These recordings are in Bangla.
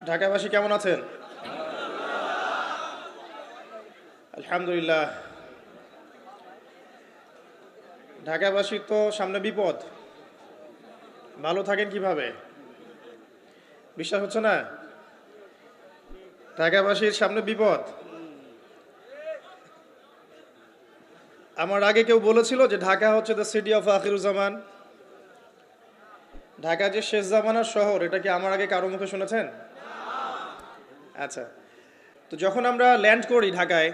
ঢাকাবাসী কেমন আছেন? আলহামদুলিল্লাহ। ঢাকাবাসীর তো সামনে বিপদ, ভালো থাকেন কিভাবে? বিশ্বাস হচ্ছে না? ঢাকাবাসীর সামনে বিপদ। আমার আগে কেউ বলেছিল যে ঢাকা হচ্ছে the city of Akhiruzzaman, Dhaka যে শেষ জামানার শহর, এটা কি আমার আগে কারো মুখে শুনেছেন? আচ্ছা, তো যখন আমরা ল্যান্ড করি ঢাকায়,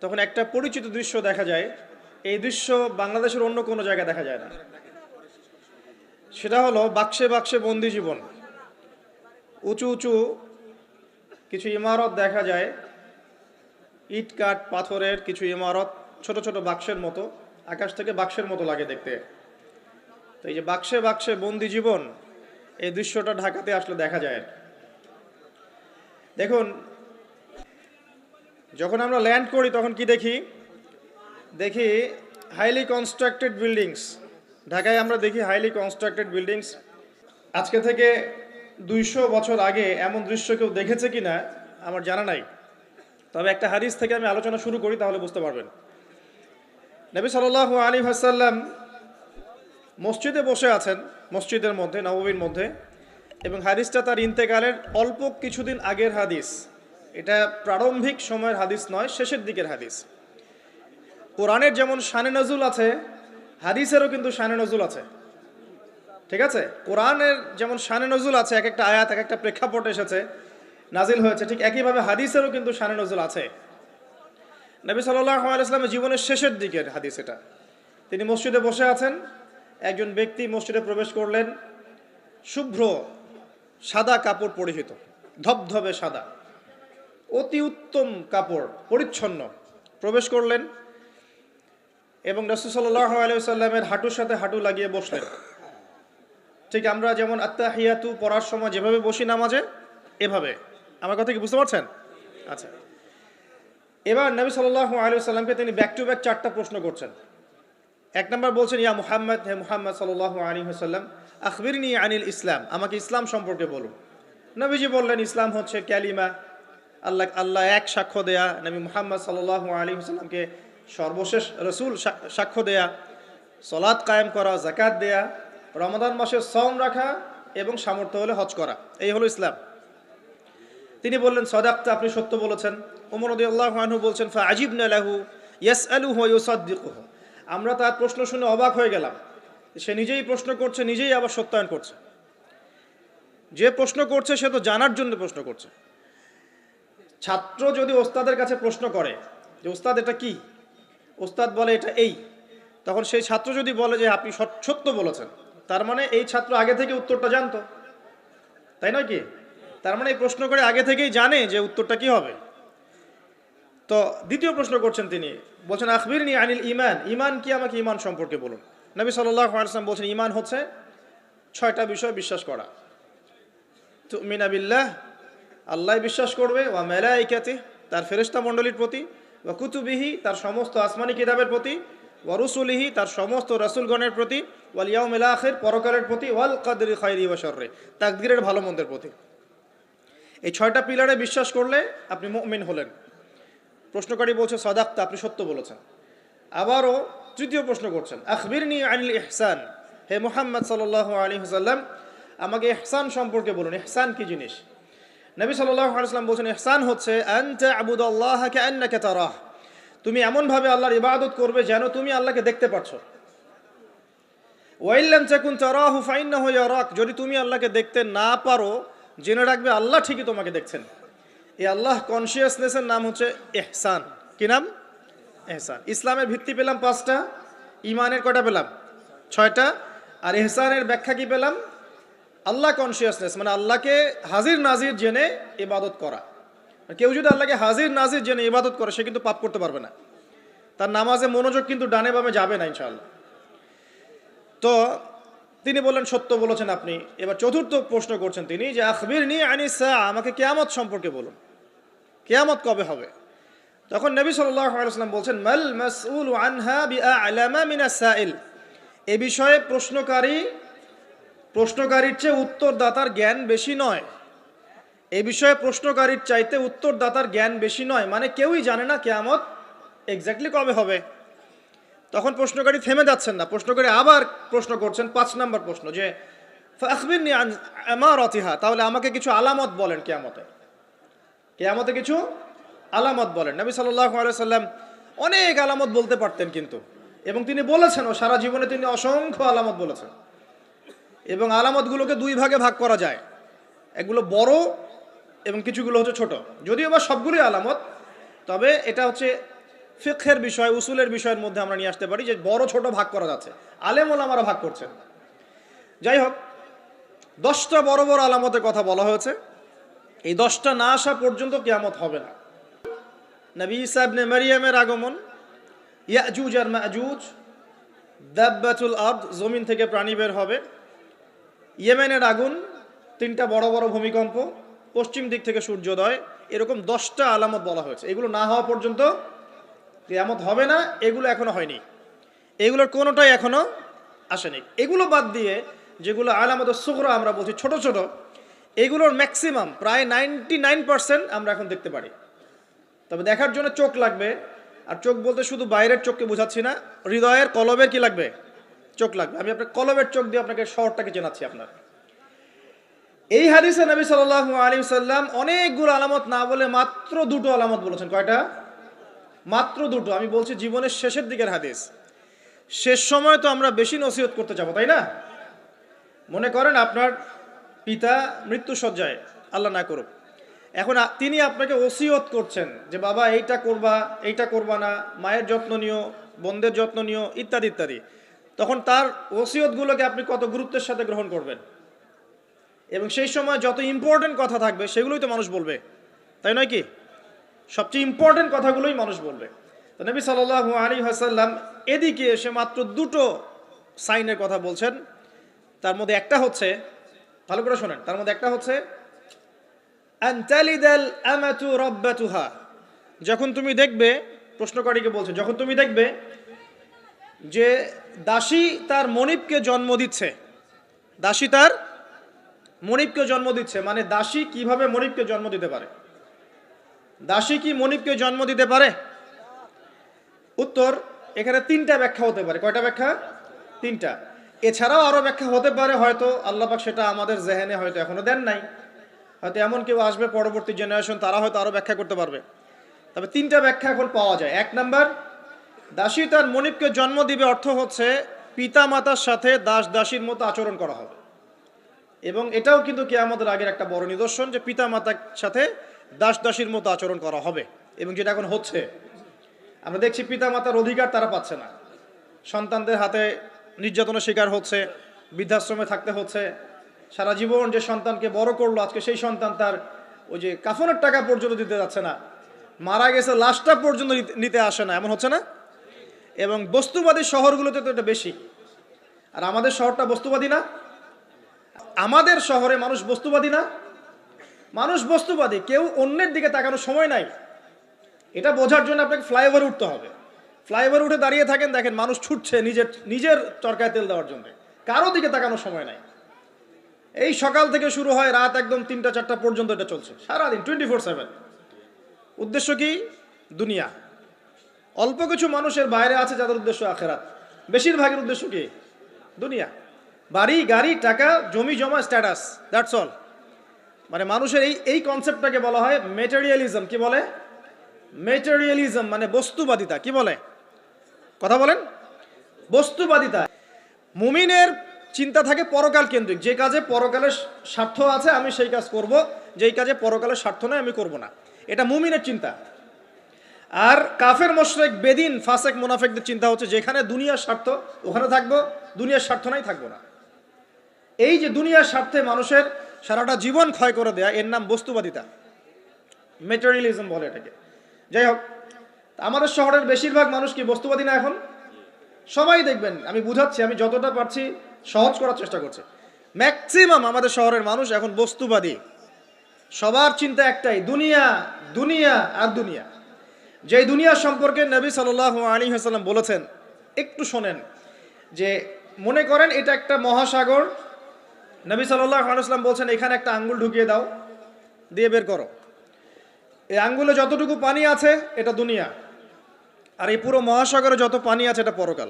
তখন একটা পরিচিত দৃশ্য দেখা যায়। এই দৃশ্য বাংলাদেশের অন্য কোনো জায়গায় দেখা যায় না। সেটা হলো বাক্সে বাক্সে বন্দি জীবন। উঁচু উঁচু কিছু ইমারত দেখা যায়, ইট কাঠ পাথরের কিছু ইমারত, ছোট ছোট বাক্সের মতো, আকাশ থেকে বাক্সের মতো লাগে দেখতে। তো এই যে বাক্সে বাক্সে বন্দি জীবন, এই দৃশ্যটা ঢাকাতে আসলে দেখা যায়। দেখুন, যখন আমরা ল্যান্ড করি তখন কি দেখি? দেখি হাইলি কনস্ট্রাক্টেড বিল্ডিংস। ঢাকায় আমরা দেখি হাইলি কনস্ট্রাক্টেড বিল্ডিংস। আজকে থেকে 200 বছর আগে এমন দৃশ্য কেউ দেখেছে কি না আমার জানা নাই। তবে একটা হাদিস থেকে আমি আলোচনা শুরু করি, তাহলে বুঝতে পারবেন। নবী সাল্লাল্লাহু আলাইহি ওয়াসাল্লাম মসজিদে বসে আছেন, মসজিদের মধ্যে, নববীর মধ্যে, এবং হাদিসটা তার ইন্তেকালের অল্প কিছুদিন আগের হাদিস। এটা প্রারম্ভিক সময়ের হাদিস নয়, শেষের দিকের হাদিস। কোরআনের যেমন শানে নজুল আছে, হাদিসেরও কিন্তু শানে নজুল আছে। ঠিক আছে? কোরআনের যেমন শানে নজুল আছে, এক একটা আয়াত এক একটা প্রেক্ষাপট এসেছে, নাজিল হয়েছে, ঠিক একইভাবে হাদিসেরও কিন্তু শানে নজুল আছে। নবী সাল্লাল্লাহু আলাইহি ওয়াসাল্লামের জীবনের শেষের দিকের হাদিস এটা। তিনি মসজিদে বসে আছেন, একজন ব্যক্তি মসজিদে প্রবেশ করলেন, শুভ্র সাদা কাপড় পরিহিত, ধবধবে সাদা, অতি উত্তম কাপড়, পরিচ্ছন্ন, প্রবেশ করলেন এবং রাসূল সাল্লাল্লাহু আলাইহি ওয়াসাল্লামের হাঁটুর সাথে হাঁটু লাগিয়ে বসলেন। ঠিক আমরা যেমন আত্তাহিয়াতু পড়ার সময় যেভাবে বসি নামাজে, এভাবে। আমার কথা কি বুঝতে পারছেন? আচ্ছা, এবার নবী সাল্লাল্লাহু আলাইহি ওয়াসাল্লামকে তিনি ব্যাক টু ব্যাক 4টা প্রশ্ন করছেন। এক নম্বর বলছেন, ইয়া মুহাম্মদ, হে মুহাম্মদ সাল্লাল্লাহু আলাইহি ওয়াসাল্লাম, আখবিরনি আনিল ইসলাম, আমাকে ইসলাম সম্পর্কে বলুন। নবীজি বললেন, ইসলাম হচ্ছে কালিমা, আল্লাহ এক সাক্ষ্য দেয়া, নবী মুহাম্মদ সাল্লাল্লাহু আলাইহি ওয়াসাল্লামকে সর্বশেষ রাসূল সাক্ষ্য দেয়া, সালাত কায়েম করা, যাকাত দেয়া, রমাদান মাসে সওম রাখা এবং সামর্থ্য হলে হজ করা, এই হলো ইসলাম। তিনি বললেন, সাদাকতা, আপনি সত্য বলেছেন। ওমর রাদিয়াল্লাহু আনহু বলছেন, ফাআজিবনা লাহু ইয়াসআলুহু ওয়া ইউসাদ্দিকুহু, আমরা তার প্রশ্ন শুনে অবাক হয়ে গেলাম। সে নিজেই প্রশ্ন করছে, নিজেই আবার সত্যায়ন করছে। যে প্রশ্ন করছে সে তো জানার জন্য প্রশ্ন করছে। ছাত্র যদি ওস্তাদের কাছে প্রশ্ন করে যে ওস্তাদ এটা কি, ওস্তাদ বলে এটা এই, তখন সেই ছাত্র যদি বলে যে আপনি সত্য বলেছেন, তার মানে এই ছাত্র আগে থেকে উত্তরটা জানতো, তাই নয় কি? তার মানে এই প্রশ্ন করে আগে থেকেই জানে যে উত্তরটা কি হবে। তো দ্বিতীয় প্রশ্ন করছেন তিনি, বলছেন, আখবিরনি আনিল ঈমান, ঈমান কি, আমাকে ঈমান সম্পর্কে বলুন। নবী সাল্লাল্লাহু আলাইহি ওয়াসাল্লাম বলছেন, ঈমান হচ্ছে 6টা বিষয় বিশ্বাস করা। তুমিনা বিল্লাহ, আল্লাহ বিশ্বাস করবে, ওয়া মালাইকাতিহি, তার ফেরেশতা মণ্ডলীর প্রতি, ওয়া কুতুবিহি, তার সমস্ত আসমানি কিতাবের প্রতি, ওয়া রুসুলিহি, তার সমস্ত রাসূলগণের প্রতি, ওয়াল ইয়াউমিল আখির, পরকালের প্রতি, ওয়াল কদরি খায়রি ওয়া শাররি, তাকদীরের ভালো মন্দের প্রতি। এই 6টা পিলারে বিশ্বাস করলে আপনি মুমিন হলেন। প্রশ্নকারী বলছে, সাদাকতা, আপনি সত্য বলেছেন। আবারও তৃতীয় প্রশ্ন করছেন, আখবিরনি আনিল ইহসান, হে মুহাম্মদ সাল্লাল্লাহু আলাইহি ওয়াসাল্লাম, আমাকে ইহসান সম্পর্কে বলুন। ইহসান কি জিনিস? নবী সাল্লাল্লাহু আলাইহি ওয়াসাল্লাম বলছেন, ইহসান হচ্ছে আনতা আবুদাল্লাহা কাআন্নাকা তারাহ, তুমি এমনভাবে আল্লাহর ইবাদত করবে যেন তুমি আল্লাহকে দেখতে পাচ্ছ। ওয়া ইল্লাম তাকুন তারাহু ফাইন্নাহু ইয়ারাক, যদি তুমি আল্লাহকে দেখতে না পারো, জেনে রাখবে আল্লাহ ঠিকই তোমাকে দেখছেন। এই আল্লাহ কনসিয়াসনেসের নাম হচ্ছে ইহসান। কি নাম? ইহসান। ইসলামের ভিত্তি পেলাম 5টা, ইমানের কয়টা পেলাম? 6টা, আর ইহসানের ব্যাখ্যা কি পেলাম? আল্লাহ কনসিয়াসনেস, মানে আল্লাহকে হাজির নাজির জেনে ইবাদত করা। কেউ যদি আল্লাহকে হাজির নাজির জেনে ইবাদত করে, সে কিন্তু পাপ করতে পারবে না, তার নামাজে মনোযোগ কিন্তু ডানে বামে যাবে না ইনশাআল্লাহ। তো তিনি বললেন, সত্য বলেছেন আপনি। এবার চতুর্থ প্রশ্ন করছেন তিনি, যে আখবিরনি আনিস সাআ, আমাকে কিয়ামত সম্পর্কে বলুন, কিয়ামত কবে হবে? তখন নবী সাল্লাল্লাহু আলাইহি ওয়াসাল্লাম বলছেন, মাল মাসউলু আনহা বিআ'লামা মিনাস সাইল, এ বিষয়ে প্রশ্নকারীর চেয়ে উত্তরদাতার জ্ঞান বেশি নয়। এই বিষয়ে প্রশ্নকারীর চাইতে উত্তরদাতার জ্ঞান বেশি নয়, মানে কেউই জানে না কিয়ামত এক্স্যাক্টলি কবে হবে। তখন প্রশ্নকারী থেমে যাচ্ছেন না, প্রশ্নকারী আবার প্রশ্ন করছেন, ৫ নম্বর প্রশ্ন, যে ফাখবিরনি আন আমারাতিহা, তাহলে আমাকে কিছু আলামত বলেন কিয়ামতে কিছু আলামত বলেন। নবী সাল্লাল্লাহু আলাইহি সাল্লাম অনেক আলামত বলতে পারতেন কিন্তু, এবং তিনি বলেছেন, ও সারা জীবনে তিনি অসংখ্য আলামত বলেছেন। এবং আলামতগুলোকে দুই ভাগে ভাগ করা যায়, এগুলো বড় এবং কিছুগুলো হচ্ছে ছোট। যদিও বা সবগুলোই আলামত, তবে এটা হচ্ছে ফিকহের বিষয়, উসুলের বিষয়ের মধ্যে আমরা নিয়ে আসতে পারি যে বড় ছোট ভাগ করা যাচ্ছে, আলেম ওলামারা ভাগ করছেন। যাই হোক, 10টা বড় বড় আলামতের কথা বলা হয়েছে। এই 10টা না আসা পর্যন্ত কিয়ামত হবে না। নবী ঈসা ইবনে মারইয়ামের আগমন, ইয়াজুজ আর মাজুজ, দাব্বাতুল আরদ, জমিন থেকে প্রাণী বের হবে, ইয়েমেনের আগুন, 3টা বড় বড় ভূমিকম্প, পশ্চিম দিক থেকে সূর্যোদয়, এরকম 10টা আলামত বলা হয়েছে। এগুলো না হওয়া পর্যন্ত কিয়ামত হবে না। এগুলো এখনো হয়নি, এগুলোর কোনোটাই এখনো আসেনি। এগুলো বাদ দিয়ে যেগুলো আলামত সুগরা আমরা বলছি, ছোট ছোট, এগুলোর ম্যাক্সিমাম প্রায় 99% আমরা এখন দেখতে পারি। তবে দেখার জন্য চোখ লাগবে, আর চোখ বলতে শুধু বাইরের চোখকে বোঝাচ্ছি না, হৃদয়ের কলবের কি লাগবে? চোখ লাগবে। আমি আপনার কলবের চোখ দিয়ে আপনাকে শহরটাকে চেনাচ্ছি। আপনার এই হাদিসে নবী সাল্লাল্লাহু আলাইহি সাল্লাম অনেকগুলো আলামত না বলে মাত্র 2টো আলামত বলেছেন। কয়টা? মাত্র 2টো। আমি বলছি জীবনের শেষের দিকের হাদিস, শেষ সময় তো আমরা বেশি নসিহত করতে যাবো, তাই না? মনে করেন আপনার পিতা মৃত্যুশয্যায়, আল্লাহ না করুক, এখন তিনি আপনাকে ওসিয়ত করছেন যে বাবা এইটা করবা, এইটা করবা না, মায়ের যত্ন নিও, বোনদের যত্ন নিও, ইত্যাদি ইত্যাদি। তখন তার ওসিয়তগুলোকে আপনি কত গুরুত্বের সাথে গ্রহণ করবেন, এবং সেই সময় যত ইম্পর্টেন্ট কথা থাকবে সেগুলোই তো মানুষ বলবে, তাই নয় কি? সবচেয়ে ইম্পর্টেন্ট কথাগুলোই মানুষ বলবে। তো নবী সাল্লাল্লাহু আলাইহি ওয়াসাল্লাম এদিকে এসে মাত্র 2টো সাইনের কথা বলছেন। তার মধ্যে একটা হচ্ছে, ভালো করে শোনেন, তার মধ্যে একটা হচ্ছে আনতালিদাল আমাতু রাব্বাতুহা। যখন তুমি দেখবে, প্রশ্নকারীকে বলছে, যখন তুমি দেখবে যে দাসী তার মনিবকে জন্ম দিচ্ছে, দাসী তার মনিবকে জন্ম দিচ্ছে, মানে দাসী কিভাবে মনিবকে জন্ম দিতে পারে? দাসী কি মনিবকে জন্ম দিতে পারে? উত্তর, এখানে 3টা ব্যাখ্যা হতে পারে। কয়টা ব্যাখ্যা? 3টা। এছাড়াও আরো ব্যাখ্যা হতে পারে, হয়তো আল্লাহ পাক সেটা আমাদের জেহেনে হয়তো এখনো দেন নাই, হয়তো এমন কেউ আসবে পরবর্তী জেনারেশন, তারা হয়তো আরো ব্যাখ্যা করতে পারবে। তবে 3টা ব্যাখ্যা এখন পাওয়া যায়। 1 নাম্বার, দাসী তার মনিবকে জন্ম দিবে অর্থ হচ্ছে পিতা মাতার সাথে দাস দাসীর মতো আচরণ করা হবে। এবং এটাও কিন্তু কিয়ামতের আগের একটা বড় নিদর্শন যে পিতা মাতার সাথে দাস দাসীর মতো আচরণ করা হবে। এবং যেটা এখন হচ্ছে, আমরা দেখছি পিতা মাতার অধিকার তারা পাচ্ছে না, সন্তানদের হাতে নির্যাতনের শিকার হচ্ছে, বৃদ্ধাশ্রমে থাকতে হচ্ছে। সারা জীবন যে সন্তানকে বড় করলো, আজকে সেই সন্তান তার ওই যে কাফনের টাকা পর্যন্ত দিতে যাচ্ছে না, মারা গেছে লাশটা পর্যন্ত নিতে আসে না, এমন হচ্ছে না? এবং বস্তুবাদী শহরগুলোতে তো এটা বেশি। আর আমাদের শহরটা বস্তুবাদী না? আমাদের শহরে মানুষ বস্তুবাদী না? মানুষ বস্তুবাদী, কেউ অন্যের দিকে তাকানোর সময় নাই। এটা বোঝার জন্য আপনাকে ফ্লাইওভার উঠতে হবে। ফ্লাইওভার উঠে দাঁড়িয়ে থাকেন, দেখেন মানুষ ছুটছে নিজের চরকায় তেল দেওয়ার জন্য, কারো দিকে তাকানোর সময় নাই। এই সকাল থেকে শুরু হয়, রাত একদম 3টা 4টা পর্যন্ত এটা চলছে, সারাদিন 24/7। উদ্দেশ্য কি? দুনিয়া। অল্প কিছু মানুষের বাইরে আছে যাদের উদ্দেশ্য আখেরাত, বেশিরভাগের উদ্দেশ্য কি? দুনিয়া। বাড়ি গাড়ি টাকা জমি জমা স্ট্যাটাস, দ্যাটস অল। মানে মানুষের এই কনসেপ্টটাকে বলা হয় মেটেরিয়ালিজম। কি বলে? মেটেরিয়ালিজম মানে বস্তুবাদিতা। কি বলে? কথা বলেন। বস্তুবাদিতা। মুমিনের চিন্তা থাকে পরকাল কেন্দ্রিক, যে কাজে পরকালের স্বার্থ আছে আমি সেই কাজ করব, যেই কাজে পরকালের স্বার্থ নয় আমি করব না, এটা মুমিনের চিন্তা। আর কাফের মুশরিক বেদিন ফাসেক মুনাফিকদের চিন্তা হচ্ছে যেখানে দুনিয়ার স্বার্থ ওখানে থাকবো, দুনিয়ার স্বার্থ নাই থাকবো না। এই যে দুনিয়ার স্বার্থে মানুষের সারাটা জীবন ক্ষয় করে দেয়া, এর নাম বস্তুবাদিতা, মেটেরিয়ালিজম বলে এটাকে। যাই হোক, আমাদের শহরের বেশিরভাগ মানুষ কি বস্তুবাদী না? এখন সবাই দেখবেন, আমি বুঝাচ্ছি, আমি যতটা পারছি সহজ করার চেষ্টা করছি। ম্যাক্সিমাম আমাদের শহরের মানুষ এখন বস্তুবাদী। সবার চিন্তা একটাই, দুনিয়া দুনিয়া আর দুনিয়া। যেই দুনিয়া সম্পর্কে নবী সাল্লাল্লাহু আলাইহি ওয়াসাল্লাম বলেছেন, একটু শোনেন, যে মনে করেন এটা একটা মহাসাগর। নবী সাল্লাল্লাহু আলাইহি ওয়াসাল্লাম বলছেন এখানে একটা আঙ্গুল ঢুকিয়ে দাও, দিয়ে বের করো। এই আঙ্গুলে যতটুকু পানি আছে এটা দুনিয়া, আর এই পুরো মহাসাগরে যত পানি আছে এটা পরকাল।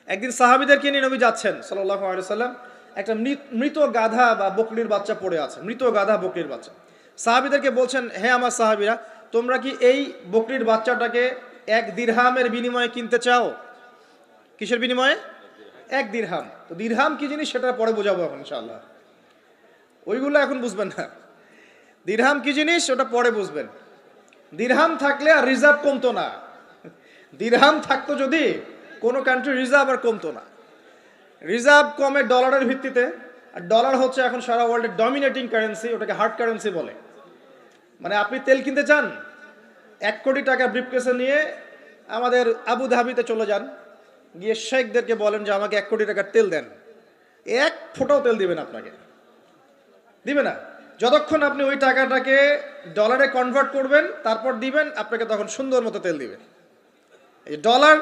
একদিন সাহাবীদেরকে নিয়ে নবী যাচ্ছেন সাল্লাল্লাহু আলাইহি সাল্লাম, একটা মৃত গাধা বা বকরির বাচ্চা পড়ে আছে, মৃত গাধা বকরির বাচ্চা। সাহাবীদেরকে বলছেন, হে আমার সাহাবীরা, তোমরা কি এই বকরির বাচ্চাটাকে 1 দিরহামের বিনিময়ে কিনতে চাও? কিসের বিনিময়ে? 1 দিরহাম। তো দিরহাম কি জিনিস সেটা পরে বোঝাবো এখন ইনশাআল্লাহ, ওইগুলো এখন বুঝবেন না। দিরহাম কি জিনিস ওটা পরে বুঝবেন। দিরহাম থাকলে আর রিজার্ভ কমতো না, দিরহাম থাকতো যদি কোনো কান্ট্রি রিজার্ভ আর কমতো না। রিজার্ভ কমে ডলারের ভিত্তিতে, আর ডলার হচ্ছে এখন সারা ওয়ার্ল্ডের ডমিনেটিং কারেন্সি, ওটাকে হার্ড কারেন্সি বলে। মানে আপনি তেল কিনতে চান, 1 কোটি টাকা ব্রিফকেসে নিয়ে আমাদের আবু ধাবিতে চলে যান, গিয়ে শেখদেরকে বলেন যে আমাকে 1 কোটি টাকার তেল দেন, 1 ফোঁটাও তেল দিবেন আপনাকে, দিবে না। যতক্ষণ আপনি ওই টাকাটাকে ডলারে কনভার্ট করবেন তারপর দিবেন, আপনাকে তখন সুন্দর মতো তেল দিবে। এই dollar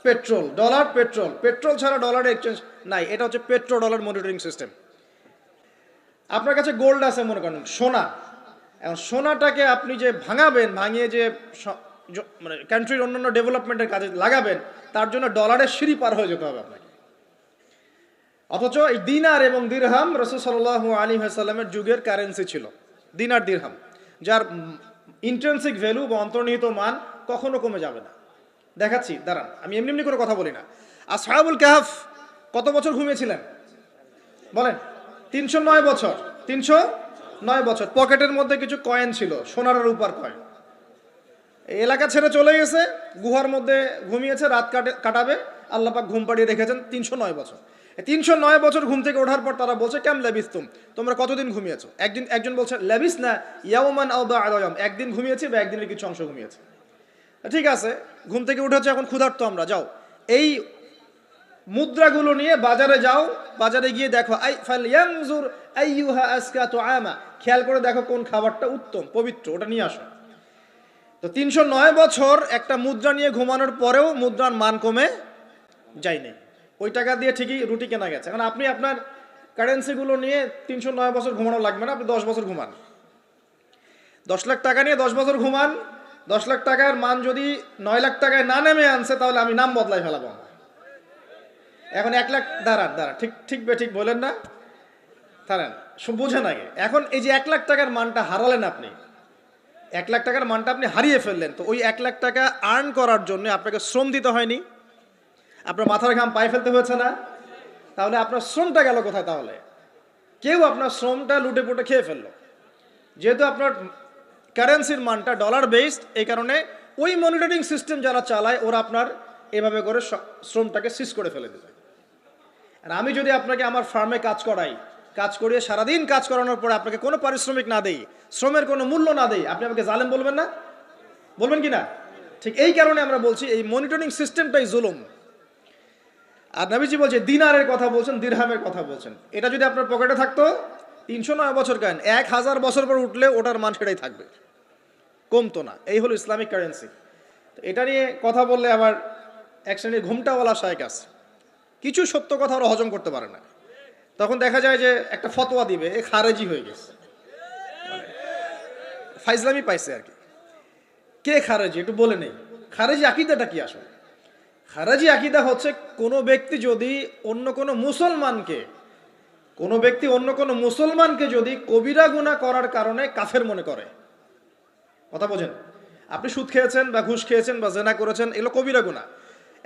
petrol, dollar petrol, petrol ছাড়া ডলারের এক্সচেঞ্জ নাই। এটা হচ্ছে পেট্রো ডলার মনিটরিং সিস্টেম। আপনার কাছে গোল্ড আছে মনে করেন, সোনা, এখন সোনাটাকে আপনি যে ভাঙাবেন, ভাঙিয়ে যে মানে কান্ট্রির অন্যান্য ডেভেলপমেন্টের কাজে লাগাবেন, তার জন্য ডলারের সিঁড়ি পার হয়ে যেতে হবে আপনাকে। অথচ এই দিনার এবং দিরহাম রাসূল সাল্লাল্লাহু আলাইহি ওয়াসাল্লামের যুগের কারেন্সি ছিল, দিনার দিরহাম, যার ইন্ট্রিনসিক ভ্যালু বা অন্তর্নিহিত মান কখনো কমে যাবে না। দেখাচ্ছি, দাঁড়ান, আমি এমনি এমনি করে কথা বলি না। আসহাবুল কাহফ কত বছর ঘুমিয়েছিলেন বলেন? 309 বছর। 309 বছর। পকেটের মধ্যে কিছু কয়েন ছিল, সোনার আর রূপার কয়েন। এই এলাকা ছেড়ে চলে গেছে, গুহার মধ্যে ঘুমিয়েছে, রাত কাটাবে, আল্লাহ পাক ঘুম পাড়িয়ে রেখেছেন 309 বছর। 309 বছর ঘুম থেকে ওঠার পর তারা বলছে, কেম লাবিস্তুম, তোমরা কতদিন ঘুমিয়েছো? একজন বলছে লাবিস না ইয়াওমান আও বা'দা ইয়াওম, একদিন ঘুমিয়েছি বা একদিনের কিছু অংশ ঘুমিয়েছে। ঠিক আছে, ঘুম থেকে উঠেছে, এখন ক্ষুধার্ত আমরা, যাও এই মুদ্রাগুলো নিয়ে বাজারে যাও, বাজারে গিয়ে দেখো ফালয়ানজুর আইয়ুহা আজকা তুআমা, খেয়াল করে দেখো কোন খাবারটা উত্তম পবিত্র, ওটা নিয়ে আসো। তো 309 বছর একটা মুদ্রা নিয়ে ঘুমানোর পরেও মুদ্রার মান কমে যায়নি। ওই টাকা দিয়ে ঠিকই রুটি কেনা গেছে। এখন আপনি আপনার কারেন্সিগুলো নিয়ে 309 বছর ঘুমানো লাগবে না, আপনি 10 বছর ঘুমান। 10 লাখ টাকা নিয়ে 10 বছর ঘুমান, 10 লাখ টাকার মান যদি 9 লাখ টাকায় না নেমে আনছে, তাহলে আমি নাম বদলাই ফেলাবো। এখন 1 লাখ, দাঁড়ান, ঠিক বলেন না, দাঁড়ান, বুঝেন আগে। এখন এই যে 1 লাখ টাকার মানটা হারালেন আপনি, 1 লাখ টাকার মানটা আপনি হারিয়ে ফেললেন, তো ওই 1 লাখ টাকা আর্ন করার জন্য আপনাকে শ্রম দিতে হয়নি? আপনার মাথার ঘাম পায়ে ফেলতে হয়েছে না? তাহলে আপনার শ্রমটা গেল কোথায়? তাহলে কেউ আপনার শ্রমটা লুটে পুটে খেয়ে ফেললো। যেহেতু আপনার কারেন্সির মানটা ডলার বেসড, এই কারণে ওই মনিটরিং সিস্টেম যারা চালায় ওরা আপনার এভাবে করে শ্রমটাকে সিজ করে ফেলে দেবে। আর আমি যদি আপনাকে আমার ফার্মে কাজ করিয়ে সারাদিন কাজ করানোর পরে আপনাকে কোনো পারিশ্রমিক না দেই, শ্রমের কোনো মূল্য না দেই, আপনি আমাকে জালেম বলবেন না? বলবেন কি না? ঠিক এই কারণে আমরা বলছি এই মনিটরিং সিস্টেমটাই জুলুম। আর নবীজি বলছে দিনারের কথা বলছেন, দিরহামের কথা বলছেন। এটা যদি আপনার পকেটে থাকতো 309 বছর কেন, 1000 বছর পর উঠলে ওটার মান সেটাই থাকবে, কমতো না। এই হলো ইসলামিক কারেন্সি। এটা নিয়ে কথা বললে আবার এক শ্রেণীর ঘুমটাওয়ালা শায়েখ আছে, কিছু সত্য কথা ওরা হজম করতে পারে না। তখন দেখা যায় যে একটা ফতোয়া দিবে, এ খারেজি হয়ে গেছে, ফাইজলামি পাইছে আর কি। কে খারেজি একটু বলে নেই। খারেজি আকীদাটা কি আসলে? খারেজি আকীদা হচ্ছে কোনো ব্যক্তি অন্য কোনো মুসলমানকে যদি কবিরা গুনাহ করার কারণে কাফের মনে করে। কথা বোঝেন? আপনি সুদ খেয়েছেন বা ঘুষ খেয়েছেন বা জেনা করেছেন, এগুলো কবিরা গুনাহ।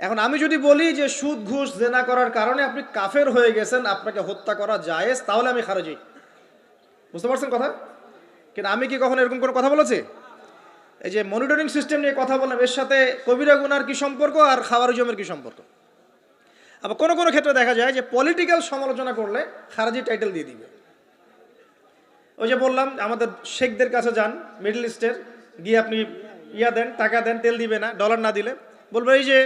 এখন আমি যদি বলি যে সুদ ঘুষ জেনা করার কারণে আপনি কাফের হয়ে গেছেন, আপনাকে হত্যা করা জায়েজ, তাহলে আমি খারেজি। বুঝতে পারছেন কথা? কিন্তু আমি কি কখনো এরকম কোনো কথা বলেছি? এই যে মনিটরিং সিস্টেম নিয়ে কথা বললাম, এর সাথে কবিরা গুনার কি সম্পর্ক আর খাওয়ারিজমের কি সম্পর্ক? আবার কোনো কোনো ক্ষেত্রে দেখা যায় যে পলিটিক্যাল সমালোচনা করলে খারাজি টাইটেল দিয়ে দিবে। ওই যে বললাম, আমাদের শেখদের কাছে যান মিডল ইস্টের, গিয়ে আপনি দেন, টাকা দেন, তেল দিবে না, ডলার না দিলে বলবে এই যে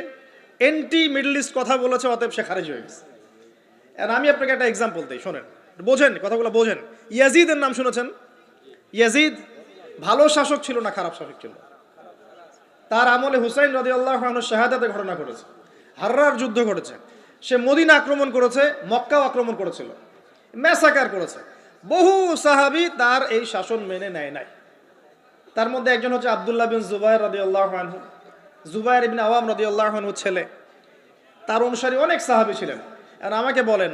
এন্টি মিডল ইস্ট কথা বলেছে, অতএব সে খারিজ হয়ে গেছে। আর আমি আপনাকে একটা এক্সাম্পল দিই, শোনেন, বোঝেন কথাগুলো, বোঝেন। ইয়াজিদের নাম শুনেছেন? ইয়াজিদ ভালো শাসক ছিল না খারাপ শাসক ছিল? তার আমলে হুসাইন রাদিয়াল্লাহু আনহু শাহাদাতের ঘটনা ঘটেছে, হাররার যুদ্ধ ঘটেছে, সে মদিনা আক্রমণ করেছে, মক্কাও আক্রমণ করেছিল, ম্যাসাকার করেছে। বহু সাহাবী তার এই শাসন মেনে নেয় নাই। তার মধ্যে একজন হচ্ছে আব্দুল্লাহ বিন জুবাইর রাদিয়াল্লাহু আনহু, জুবাইর ইবনে আওয়াম রাদিয়াল্লাহু আনহু ছেলে। তার অনুসারী অনেক সাহাবী ছিলেন। আর আমাকে বলেন,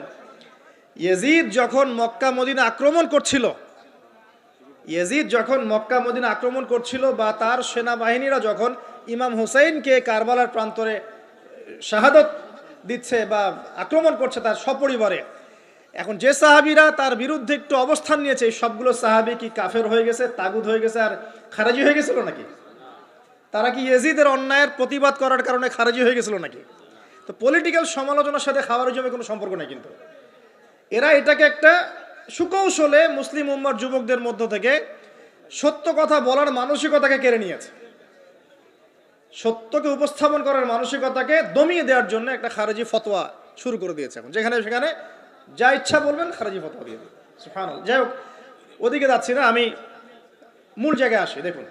ইয়াজিদ যখন মক্কা মদিনা আক্রমণ করছিল, ইয়াজিদ যখন মক্কা মদিনা আক্রমণ করছিল বা তার সেনাবাহিনীরা যখন ইমাম হুসাইনকে কারবালার প্রান্তরে শাহাদত দিচ্ছে বা আক্রমণ করছে তার সপরিবারে, এখন যে সাহাবীরা তার বিরুদ্ধে একটু অবস্থান নিয়েছে, এই সবগুলো সাহাবী কি কাফের হয়ে গেছে, তাগুত হয়ে গেছে আর খারাজি হয়ে গেছিল নাকি? তারা কি ইয়াজিদের অন্যায়ের প্রতিবাদ করার কারণে খারাজি হয়ে গেছিল নাকি? তো পলিটিক্যাল সমালোচনার সাথে খাওয়ারিজমের কোনো সম্পর্ক নেই। কিন্তু এরা এটাকে একটা সুকৌশলে মুসলিম উম্মার যুবকদের মধ্য থেকে সত্য কথা বলার মানসিকতাকে কেড়ে নিয়েছে। সত্যকে উপস্থাপন করার মানসিকতাকে দমিয়ে দেওয়ার জন্য একটা খারেজি ফতোয়া শুরু করে দিয়েছে। এখন যেখানে সেখানে যা ইচ্ছা বলবেন খারেজি ফতোয়া দিয়ে দেবে। সুবহানাল্লাহ। যাই হোক, ওদিকে যাচ্ছি না, আমি মূল জায়গায় আসি। দেখুন,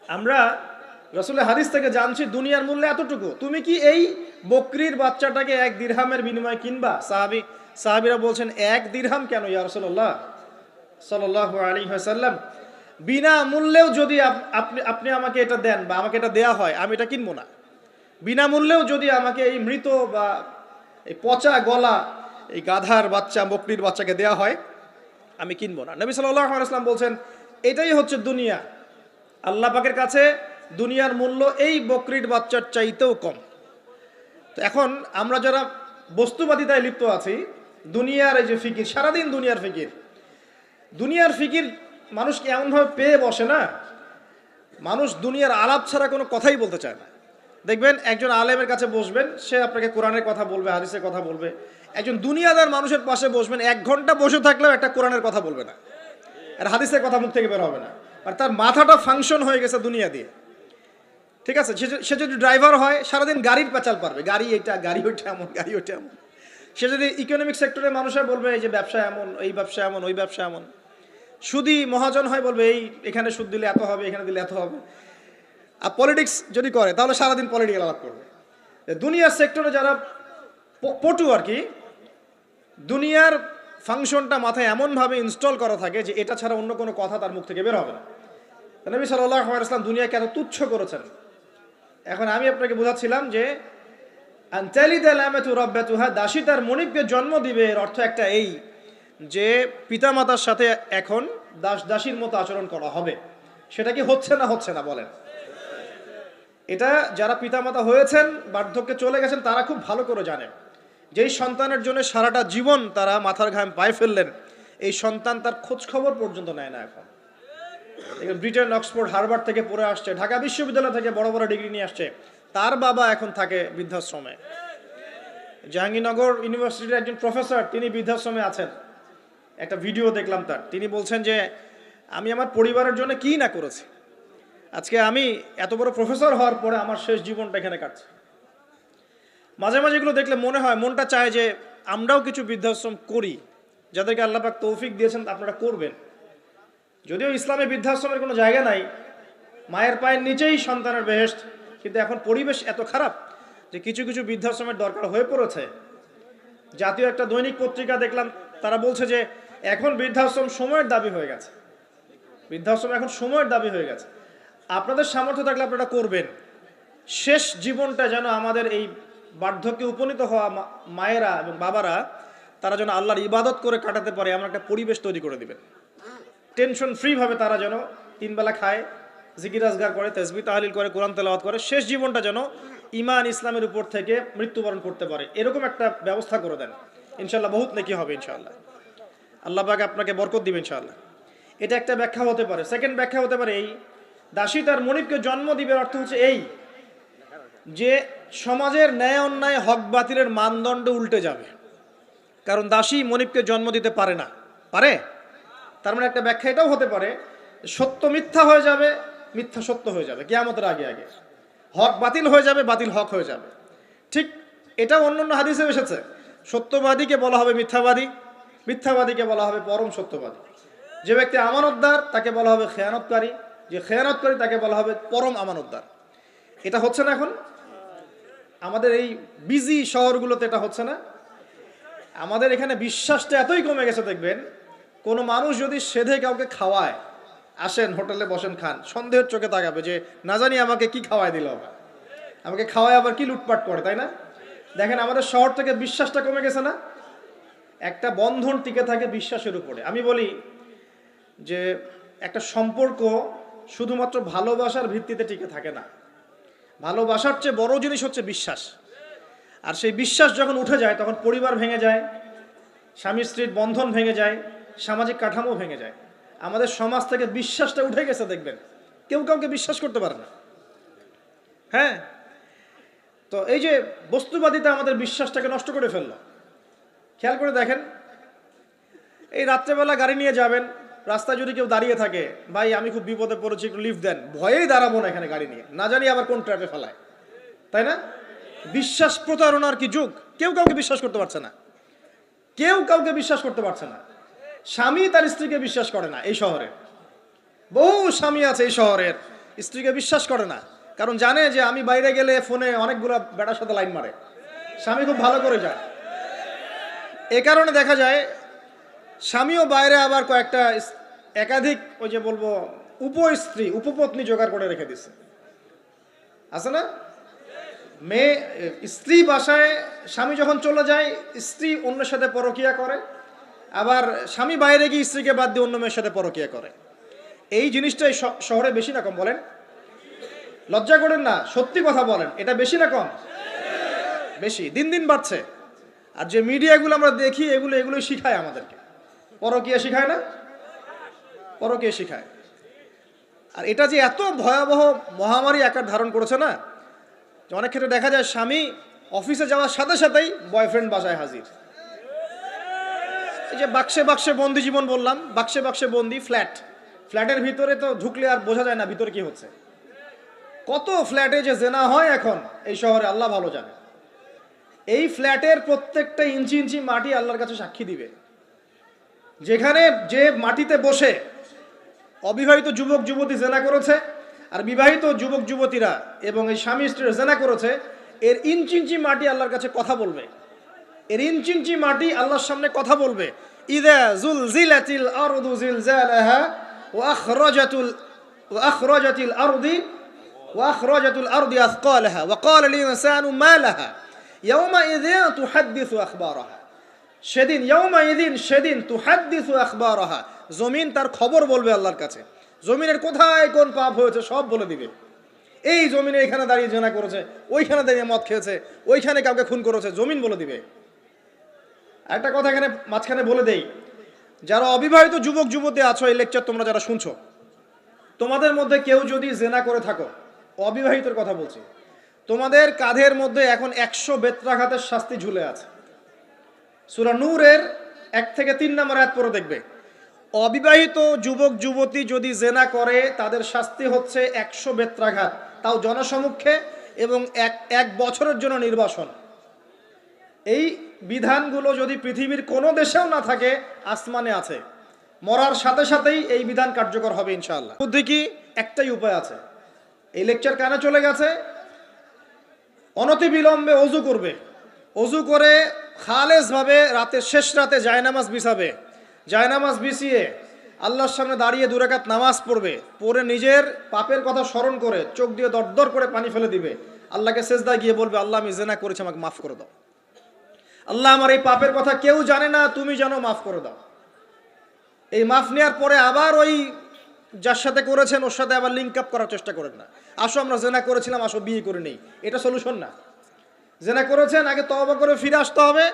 আমরা রাসূলের হাদিস থেকে জানছি দুনিয়ার মূল্য এতটুকু। তুমি কি এই বকরির বাচ্চাটাকে 1 দিরহামের বিনিময়ে কিনবা? সাহাবীরা বলছেন 1 দিরহাম কেন ইয়া রাসূলুল্লাহ সাল্লাল্লাহু আলাইহি ওয়াসাল্লাম, বিনা মূল্যেও যদি আপনি আমাকে এটা দেন বা আমাকে এটা দেয়া হয়, আমি এটা কিনবো না। বিনামূল্যেও যদি আমাকে এই মৃত বা এই পচা গলা এই গাধার বাচ্চা বকরির বাচ্চাকে দেয়া হয়, আমি কিনবো না। নবী সাল্লাল্লাহু আলাইহি ওয়াসাল্লাম বলছেন এটাই হচ্ছে দুনিয়া। আল্লাহ পাকের কাছে দুনিয়ার মূল্য এই বকরির বাচ্চার চাইতেও কম। তো এখন আমরা যারা বস্তুবাদিতায় লিপ্ত আছি, দুনিয়ার এই যে ফিকির, সারাদিন দুনিয়ার ফিকির মানুষকে এমনভাবে পেয়ে বসে না, মানুষ দুনিয়ার আলাপ ছাড়া কোনো কথাই বলতে চায় না। দেখবেন একজন আলেমের কাছে বসবেন, সে আপনাকে কোরআনের কথা বলবে, হাদিসের কথা বলবে। একজন দুনিয়াদার মানুষের পাশে বসবেন, 1 ঘন্টা বসে থাকলেও একটা কোরআনের কথা বলবে না, আর হাদিসের কথা মুখ থেকে বের হবে না। আর তার মাথাটা ফাংশন হয়ে গেছে দুনিয়া দিয়ে। ঠিক আছে, সে যদি ড্রাইভার হয় সারাদিন গাড়ির পেঁচাল পারবে, গাড়ি এটা, গাড়ি ওইটা এমন, গাড়ি ওইটা এমন। সে যদি ইকোনমিক সেক্টরের মানুষের বলবে এই যে ব্যবসা এমন, এই ব্যবসা এমন, ওই ব্যবসা এমন। সুদী মহাজন হয়, বলবে এই এখানে সুদ দিলে এত হবে, এখানে দিলে এত হবে। আর পলিটিক্স যদি করে তাহলে সারাদিন পলিটিক্যাল আলাপ করবে। দুনিয়ার সেক্টরে যারা পটু আর কি, দুনিয়ার ফাংশনটা মাথায় এমনভাবে ইনস্টল করা থাকে যে এটা ছাড়া অন্য কোনো কথা তার মুখ থেকে বের হবে না। নবী সাল্লাল্লাহু আলাইহি ওয়াসাল্লাম দুনিয়াকে এত তুচ্ছ করেছেন। এখন আমি আপনাকে বোঝাচ্ছিলাম যে আনতালিদাল আমাতু রাব্বাতুহা, দাসী তার মনিবকে জন্ম দিবে, এর অর্থ একটা এই যে পিতামাতার সাথে এখন দাসীর মতো আচরণ করা হবে। সেটা কি হচ্ছে না বলেন? এটা যারা পিতামাতা হয়েছেন, বার্ধক্যে চলে গেছেন, তারা খুব ভালো করে জানেন যেই সন্তানের জন্য সারাটা জীবন তারা মাথার ঘাম পায়ে ফেললেন, এই সন্তান তার খোঁজ খবর পর্যন্ত নেয় না। এখন ব্রিটেন, অক্সফোর্ড, হার্ভার্ড থেকে পড়ে আসছে, ঢাকা বিশ্ববিদ্যালয় থেকে বড় বড় ডিগ্রি নিয়ে আসছে, তার বাবা এখন থাকে বৃদ্ধাশ্রমে। জাহাঙ্গীরনগর ইউনিভার্সিটির একজন প্রফেসর, তিনি বৃদ্ধাশ্রমে আছেন। একটা ভিডিও দেখলাম তার, তিনি বলছেন যে আমি আমার পরিবারের জন্য কি না করেছি, আজকে আমি এত বড় প্রফেসর হওয়ার পরে আমার শেষ জীবনটা এখানে কাটছে। মাঝে মাঝে এগুলো দেখলে মনে হয়, মনটা চায় যে আমরাও কিছু বৃদ্ধাশ্রম করি, যাদেরকে আল্লাহ পাক তৌফিক দিয়েছেন আপনারা করবেন। যদিও ইসলামে বৃদ্ধাশ্রমের কোনো জায়গা নাই, মায়ের পায়ের নিচেই সন্তানের বেহেশত, কিন্তু এখন পরিবেশ এত খারাপ যে কিছু কিছু বৃদ্ধাশ্রমের দরকার হয়ে পড়েছে। জাতীয় একটা দৈনিক পত্রিকা দেখলাম, তারা বলছে যে এখন বৃদ্ধাশ্রম সময়ের দাবি হয়ে গেছে, বৃদ্ধাশ্রম এখন সময়ের দাবি হয়ে গেছে। আপনাদের সামর্থ্য থাকলে আপনারা করবেন। শেষ জীবনটা যেন আমাদের এই বার্ধক্যে উপনীত হওয়া মায়েরা এবং বাবারা, তারা যেন আল্লাহর ইবাদত করে কাটাতে পারে এমন একটা পরিবেশ তৈরি করে দিবেন। টেনশন ফ্রি ভাবে তারা যেন 3 বেলা খায়, জিকির আজগার করে, তাসবিহ তাহলিল করে, কোরআন তেলাওয়াত করে, শেষ জীবনটা যেন ঈমান ইসলামের উপর থেকে মৃত্যুবরণ করতে পারে, এরকম একটা ব্যবস্থা করে দেন। ইনশাআল্লাহ বহুত নেকি হবে ইনশাআল্লাহ। আল্লাহ পাক আপনাকে বরকত দিবেন ইনশাআল্লাহ। এটা একটা ব্যাখ্যা হতে পারে। সেকেন্ড ব্যাখ্যা হতে পারে এই, দাসী তার মনিবকে জন্ম দিবে অর্থ হচ্ছে এই যে সমাজের ন্যায় অন্যায়, হক বাতিলের মানদণ্ড উল্টে যাবে। কারণ দাসী মনিবকে জন্ম দিতে পারে না, পারে? তার মানে একটা ব্যাখ্যা এটাও হতে পারে, সত্য মিথ্যা হয়ে যাবে, মিথ্যা সত্য হয়ে যাবে কিয়ামতের আগে আগে, হক বাতিল হয়ে যাবে, বাতিল হক হয়ে যাবে। ঠিক এটাও অন্যান্য হাদিসে এসেছে, সত্যবাদীকে বলা হবে মিথ্যাবাদী, মিথ্যাবাদীকে বলা হবে পরম সত্যবাদী। যে ব্যক্তি আমানতদার তাকে বলা হবে খেয়ানতকারী, যে খেয়ানতকারী তাকে বলা হবে পরম আমানতদার। এটা হচ্ছে না এখন আমাদের এই বিজি শহরগুলোতে, এটা হচ্ছে না। আমাদের এখানে বিশ্বাসটা এতই কমে গেছে, দেখবেন কোনো মানুষ যদি সেধে কাউকে খাওয়ায়, আসেন হোটেলে বসেন খান, সন্দেহের চোখে তাকাবে যে না জানি আমাকে কি খাওয়ায় দিল, আমাকে খাওয়ায় আবার কি লুটপাট করে, তাই না? দেখেন আমাদের শহর থেকে বিশ্বাসটা কমে গেছে না? একটা বন্ধন টিকে থাকে বিশ্বাসের উপরে। আমি বলি যে একটা সম্পর্ক শুধুমাত্র ভালোবাসার ভিত্তিতে টিকে থাকে না। ভালোবাসার চেয়ে বড় জিনিস হচ্ছে বিশ্বাস। আর সেই বিশ্বাস যখন উঠে যায় তখন পরিবার ভেঙে যায়, স্বামী স্ত্রীর বন্ধন ভেঙে যায়, সামাজিক কাঠামো ভেঙে যায়। আমাদের সমাজ থেকে বিশ্বাসটা উঠে গেছে, দেখবেন কেউ কাউকে বিশ্বাস করতে পারে না। হ্যাঁ, তো এই যে বস্তুবাদিতা আমাদের বিশ্বাসটাকে নষ্ট করে ফেললো। খেয়াল করে দেখেন, এই রাত্রেবেলা গাড়ি নিয়ে যাবেন, রাস্তায় যদি কেউ দাঁড়িয়ে থাকে, ভাই আমি খুব বিপদে পড়েছি একটু লিফট দেন, ভয়েই দাঁড়াবো না এখানে গাড়ি নিয়ে, না জানি আবার কোন ট্র্যাপে ফেলায়, তাই না? বিশ্বাস প্রতারণার কি যুগ! কেউ কাউকে বিশ্বাস করতে পারছে না, কেউ কাউকে বিশ্বাস করতে পারছে না। স্বামী তার স্ত্রীকে বিশ্বাস করে না। এই শহরে বহু স্বামী আছে এই শহরের, স্ত্রীকে বিশ্বাস করে না, কারণ জানে যে আমি বাইরে গেলে ফোনে অনেকগুলো বেটার সাথে লাইন মারে, স্বামী খুব ভালো করে যায়। এ কারণে দেখা যায় স্বামীও বাইরে আবার কয়েকটা একাধিক ওই যে বলবো উপস্ত্রী উপপত্নী জোগাড় করে রেখে দিচ্ছে, আছে না? মেয়ে স্ত্রী বাসায়, স্বামী যখন চলে যায় স্ত্রী অন্যের সাথে পরকিয়া করে, আবার স্বামী বাইরে গিয়ে স্ত্রীকে বাদ দিয়ে অন্য মেয়ের সাথে পরকিয়া করে। এই জিনিসটাই শহরে বেশি না কম বলেন? লজ্জা করেন না, সত্যি কথা বলেন, এটা বেশি না কম? বেশি, দিন দিন বাড়ছে। আর যে মিডিয়াগুলো আমরা দেখি এগুলোই শিখায় আমাদেরকে, পরকিয়া শিখায় না? পরকিয়া শিখায়। আর এটা যে এত ভয়াবহ মহামারী আকার ধারণ করেছে না, যে অনেক ক্ষেত্রে দেখা যায় স্বামী অফিসে যাওয়ার সাথে সাথেই বয়ফ্রেন্ড বাসায় হাজির। এই যে বাক্সে বাক্সে বন্দি জীবন বললাম, বাক্সে বাক্সে বন্দি, ফ্ল্যাটের ভিতরে তো ঢুকলে আর বোঝা যায় না ভিতরে কি হচ্ছে। কত ফ্ল্যাটে যে জেনা হয় এখন এই শহরে আল্লাহ ভালো জানে। এই ফ্ল্যাটের প্রত্যেকটা ইঞ্চি ইঞ্চি মাটি আল্লাহর কাছে সাক্ষী দিবে। যেখানে যে মাটিতে বসে অবিবাহিত যুবক যুবতী জেনা করেছে আর বিবাহিত যুবক যুবতীরা এবং এই স্বামী স্ত্রীরা জেনা করেছে, এর ইঞ্চি ইঞ্চি মাটি আল্লাহর কাছে কথা বলবে। এর ইঞ্চি ইঞ্চি মাটি আল্লাহর সামনে কথা বলবে। ইযা যুলজিলাতিল আরদু জিলজালাহা ওয়া আখরাজাতিল আরদি আথকালাহা ওয়া ক্বালা লিল ইনসানু মা লাহা ইয়াওমাইযিন তুহাদ্দিসু আখবারাহা। সেদিন তুহাদ্দিসু আখবারাহা, জমিন তার খবর বলবে আল্লাহর কাছে। জমিনের কোথায় কোন পাপ হয়েছে সব বলে দিবে। এই জমিনে এখানে দাঁড়িয়ে জেনা করেছে, ওইখানে দাঁড়িয়ে মদ খেয়েছে, ওইখানে কাউকে খুন করেছে, জমিন বলে দিবে। একটা কথা এখানে মাঝখানে বলে দেই, যারা অবিবাহিত যুবক যুবতী আছো, এই লেকচার তোমরা যারা শুনছো, তোমাদের মধ্যে কেউ যদি জেনা করে থাকো, অবিবাহিতর কথা বলছি, তোমাদের কাঁধের মধ্যে এখন 100 বেত্রাঘাতের শাস্তি ঝুলে আছে। সূরা নূরের 1 থেকে 3 নম্বর আয়াত পড়ে দেখবে, অবিবাহিত যুবক যুবতী যদি জেনা করে তাদের শাস্তি হচ্ছে 100 বেত্রাঘাত, তাও জনসমক্ষে, এবং এক বছরের জন্য নির্বাসন। এই বিধানগুলো যদি পৃথিবীর কোনো দেশেও না থাকে, আসমানে আছে। মরার সাথে সাথেই এই বিধান কার্যকর হবে ইনশাআল্লাহ। বুদ্ধি কি? একটাই উপায় আছে। এই লেকচার কানে চলে গেছে, অনতিবিলম্বে অজু করবে। অজু করে খালেসভাবে রাতের শেষ রাতে জায়নামাজ বিছাবে। জায়নামাজ বিছিয়ে আল্লাহর সামনে দাঁড়িয়ে 2 রাকাত নামাজ পড়বে। পড়ে নিজের পাপের কথা স্মরণ করে চোখ দিয়ে দরদর করে পানি ফেলে দিবে। আল্লাহকে সেজদায় গিয়ে বলবে, আল্লাহ আমি জেনা করেছি, আমাকে মাফ করে দাও। আল্লাহ আমার এই পাপের কথা কেউ জানে না, তুমি জানো, মাফ করে দাও। এই মাফ নেওয়ার পরে আবার ওই যার সাথে করেছেন ওর সাথে আবার লিঙ্ক আপ করার চেষ্টা করেন না। আসো আমরা জেনা করেছিলাম, আসো বিয়ে করে নেই, এটা সলিউশন না। জেনা করেছেন, আগে তওবা করে ফিরে আসতে হবে,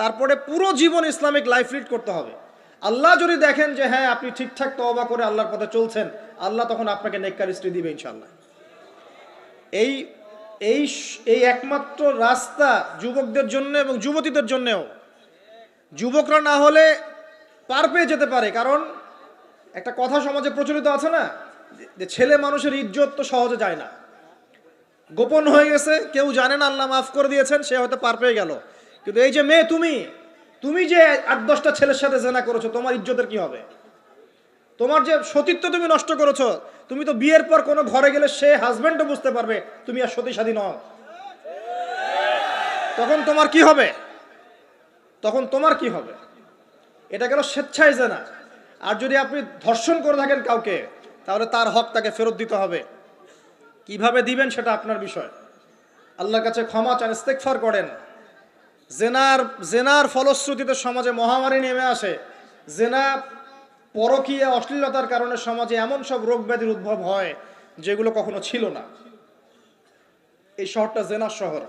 তারপরে পুরো জীবন ইসলামিক লাইফ লিড করতে হবে। আল্লাহ যদি দেখেন যে হ্যাঁ আপনি ঠিকঠাক তওবা করে আল্লাহর পথে চলছেন, আল্লাহ তখন আপনাকে নেককার স্ত্রী দিবে ইনশাআল্লাহ। এই এই এই একমাত্র রাস্তা যুবকদের জন্য এবং যুবতীদের জন্যও। যুবকরা না হলে পার পেয়ে যেতে পারে, কারণ একটা কথা সমাজে প্রচলিত আছে না, যে ছেলে মানুষের ইজ্জত তো সহজে যায় না, গোপন হয়ে গেছে, কেউ জানে না, আল্লাহ মাফ করে দিয়েছেন, সে হয়তো পার পেয়ে গেল। কিন্তু এই যে মেয়ে, তুমি যে 8-10টা ছেলের সাথে জেনা করেছো, তোমার ইজ্জতের কি হবে? তোমার যে সতীত্ব তুমি নষ্ট করেছো, তুমি তো বিয়ের পর কোনো ঘরে গেলে সে হাজবেন্ডও বুঝতে পারবে তুমি আর সতী সাধী নও। তখন তোমার কি হবে? এটা গেল স্বেচ্ছায় জেনা। আর যদি আপনি ধর্ষণ করে থাকেন কাউকে, তাহলে তার হক তাকে ফেরত দিতে হবে। কিভাবে দিবেন সেটা আপনার বিষয়। আল্লাহর কাছে ক্ষমা চান, ইস্তেগফার করেন। জেনার ফলশ্রুতিতে সমাজে মহামারী নেমে আসে। জেনা, পরকীয়া, অশ্লীলতার কারণে সমাজে এমন সব রোগ ব্যাধির উদ্ভব হয় যেগুলো কখনো ছিল না। এই শহরটা জেনার শহর,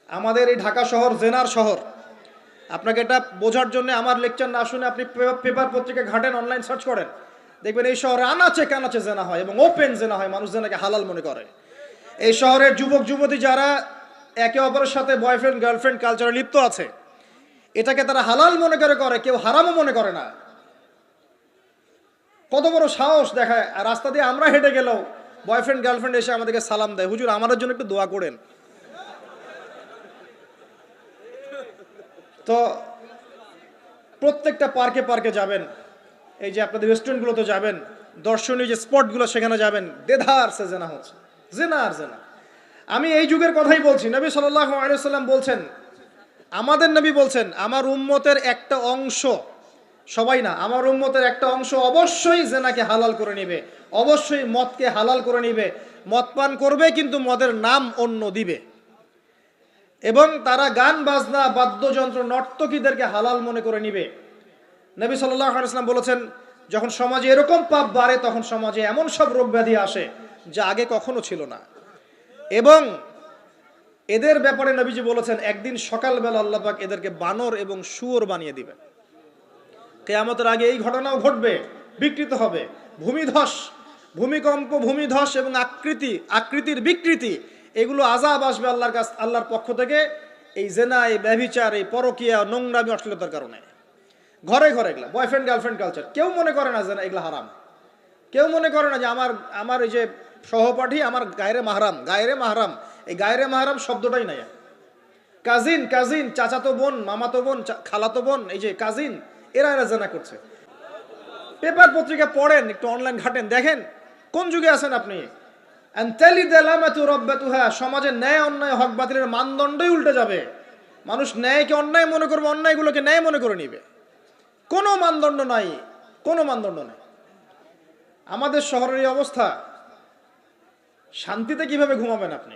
আমাদের এই ঢাকা শহর জেনার শহর। আপনাকে এটা বোঝার জন্য আমার লেকচার না শুনে আপনি পেপার পত্রিকা ঘাটেন, অনলাইন সার্চ করেন, দেখবেন এই শহরে আনাচে কানাচে জেনা হয় এবং ওপেন জেনা হয়। মানুষ জেনাকে হালাল মনে করে। এই শহরের যুবক যুবতী যারা একে অপরের সাথে বয়ফ্রেন্ড গার্লফ্রেন্ড কালচারে লিপ্ত আছে, এটাকে তারা হালাল মনে করে, কেউ হারামও মনে করে না। কত বড় সাহস দেখায়। আর রাস্তা দিয়ে আমরা হেঁটে গেলেও বয়ফ্রেন্ড গার্লফ্রেন্ড এসে আমাদেরকে সালাম দেয়, হুজুর আমাদের জন্য একটু দোয়া করেন। তো প্রত্যেকটা পার্কে পার্কে যাবেন, এই যে আপনাদের রেস্টুরেন্টগুলোতে যাবেন, দর্শনীয় যে স্পটগুলো সেখানে যাবেন, দেধার সে জেনা হচ্ছে, জেনা আর জেনা। আমি এই যুগের কথাই বলছি। নবী সাল্লাল্লাহু আলাইহি ওয়াসাল্লাম বলছেন, আমাদের নবী বলছেন, আমার উম্মতের একটা অংশ, সবাই না, আমার উম্মতের একটা অংশ অবশ্যই জেনাকে হালাল করে নেবে, অবশ্যই মদকে হালাল করে নেবে, মদ পান করবে কিন্তু মদের নাম অন্য দিবে, এবং তারা গান বাজনা বাদ্যযন্ত্র নর্তকীদেরকে হালাল মনে করে নিবে। নবী সাল্লাল্লাহু আলাইহি ওয়াসাল্লাম বলেছেন, যখন সমাজে এরকম পাপ বাড়ে তখন সমাজে এমন সব রোগ ব্যাধি আসে যা আগে কখনো ছিল না। এবং এদের ব্যাপারে নবীজি বলেছেন, একদিন সকালবেলা আল্লাহ পাক এদেরকে বানর এবং শুয়োর বানিয়ে দিবেন। কিয়ামতের আগে এই ঘটনাও ঘটবে, বিকৃত হবে। ভূমিধস, ভূমিকম্প, ভূমিধস এবং আকৃতির বিকৃতি, এগুলো আযাব আসবে আল্লাহর পক্ষ থেকে। এই জেনা, এই ব্যভিচার, এই পরকীয়া, নোংরামি, অশ্লীলতার কারণে ঘরে ঘরে এগুলা বয়ফ্রেন্ড গার্লফ্রেন্ড কালচার। কেউ মনে করে না যে এগুলা হারাম, কেউ মনে করে না যে আমার এই যে সহপাঠী আমার গায়রে মাহরাম। এই গায়রে মাহরাম শব্দটাই নাই। কাজিন, চাচাতো বোন, মামাতো বোন, খালাতো বোন, এই যে কাজিন, এরা জেনা করছে। পেপার পত্রিকা পড়েন, একটু অনলাইন ঘাটেন, দেখেন কোন যুগে আছেন আপনি। সমাজে ন্যায় অন্যায় হক বাতিলের মানদণ্ডই উল্টে যাবে। মানুষ ন্যায়কে অন্যায় মনে করবে, অন্যায়গুলোকে ন্যায় মনে করে নিবে। কোনো মানদণ্ড নাই, কোনো মানদণ্ড নাই। আমাদের শহরের এই অবস্থা, শান্তিতে কিভাবে ঘুমাবেন আপনি?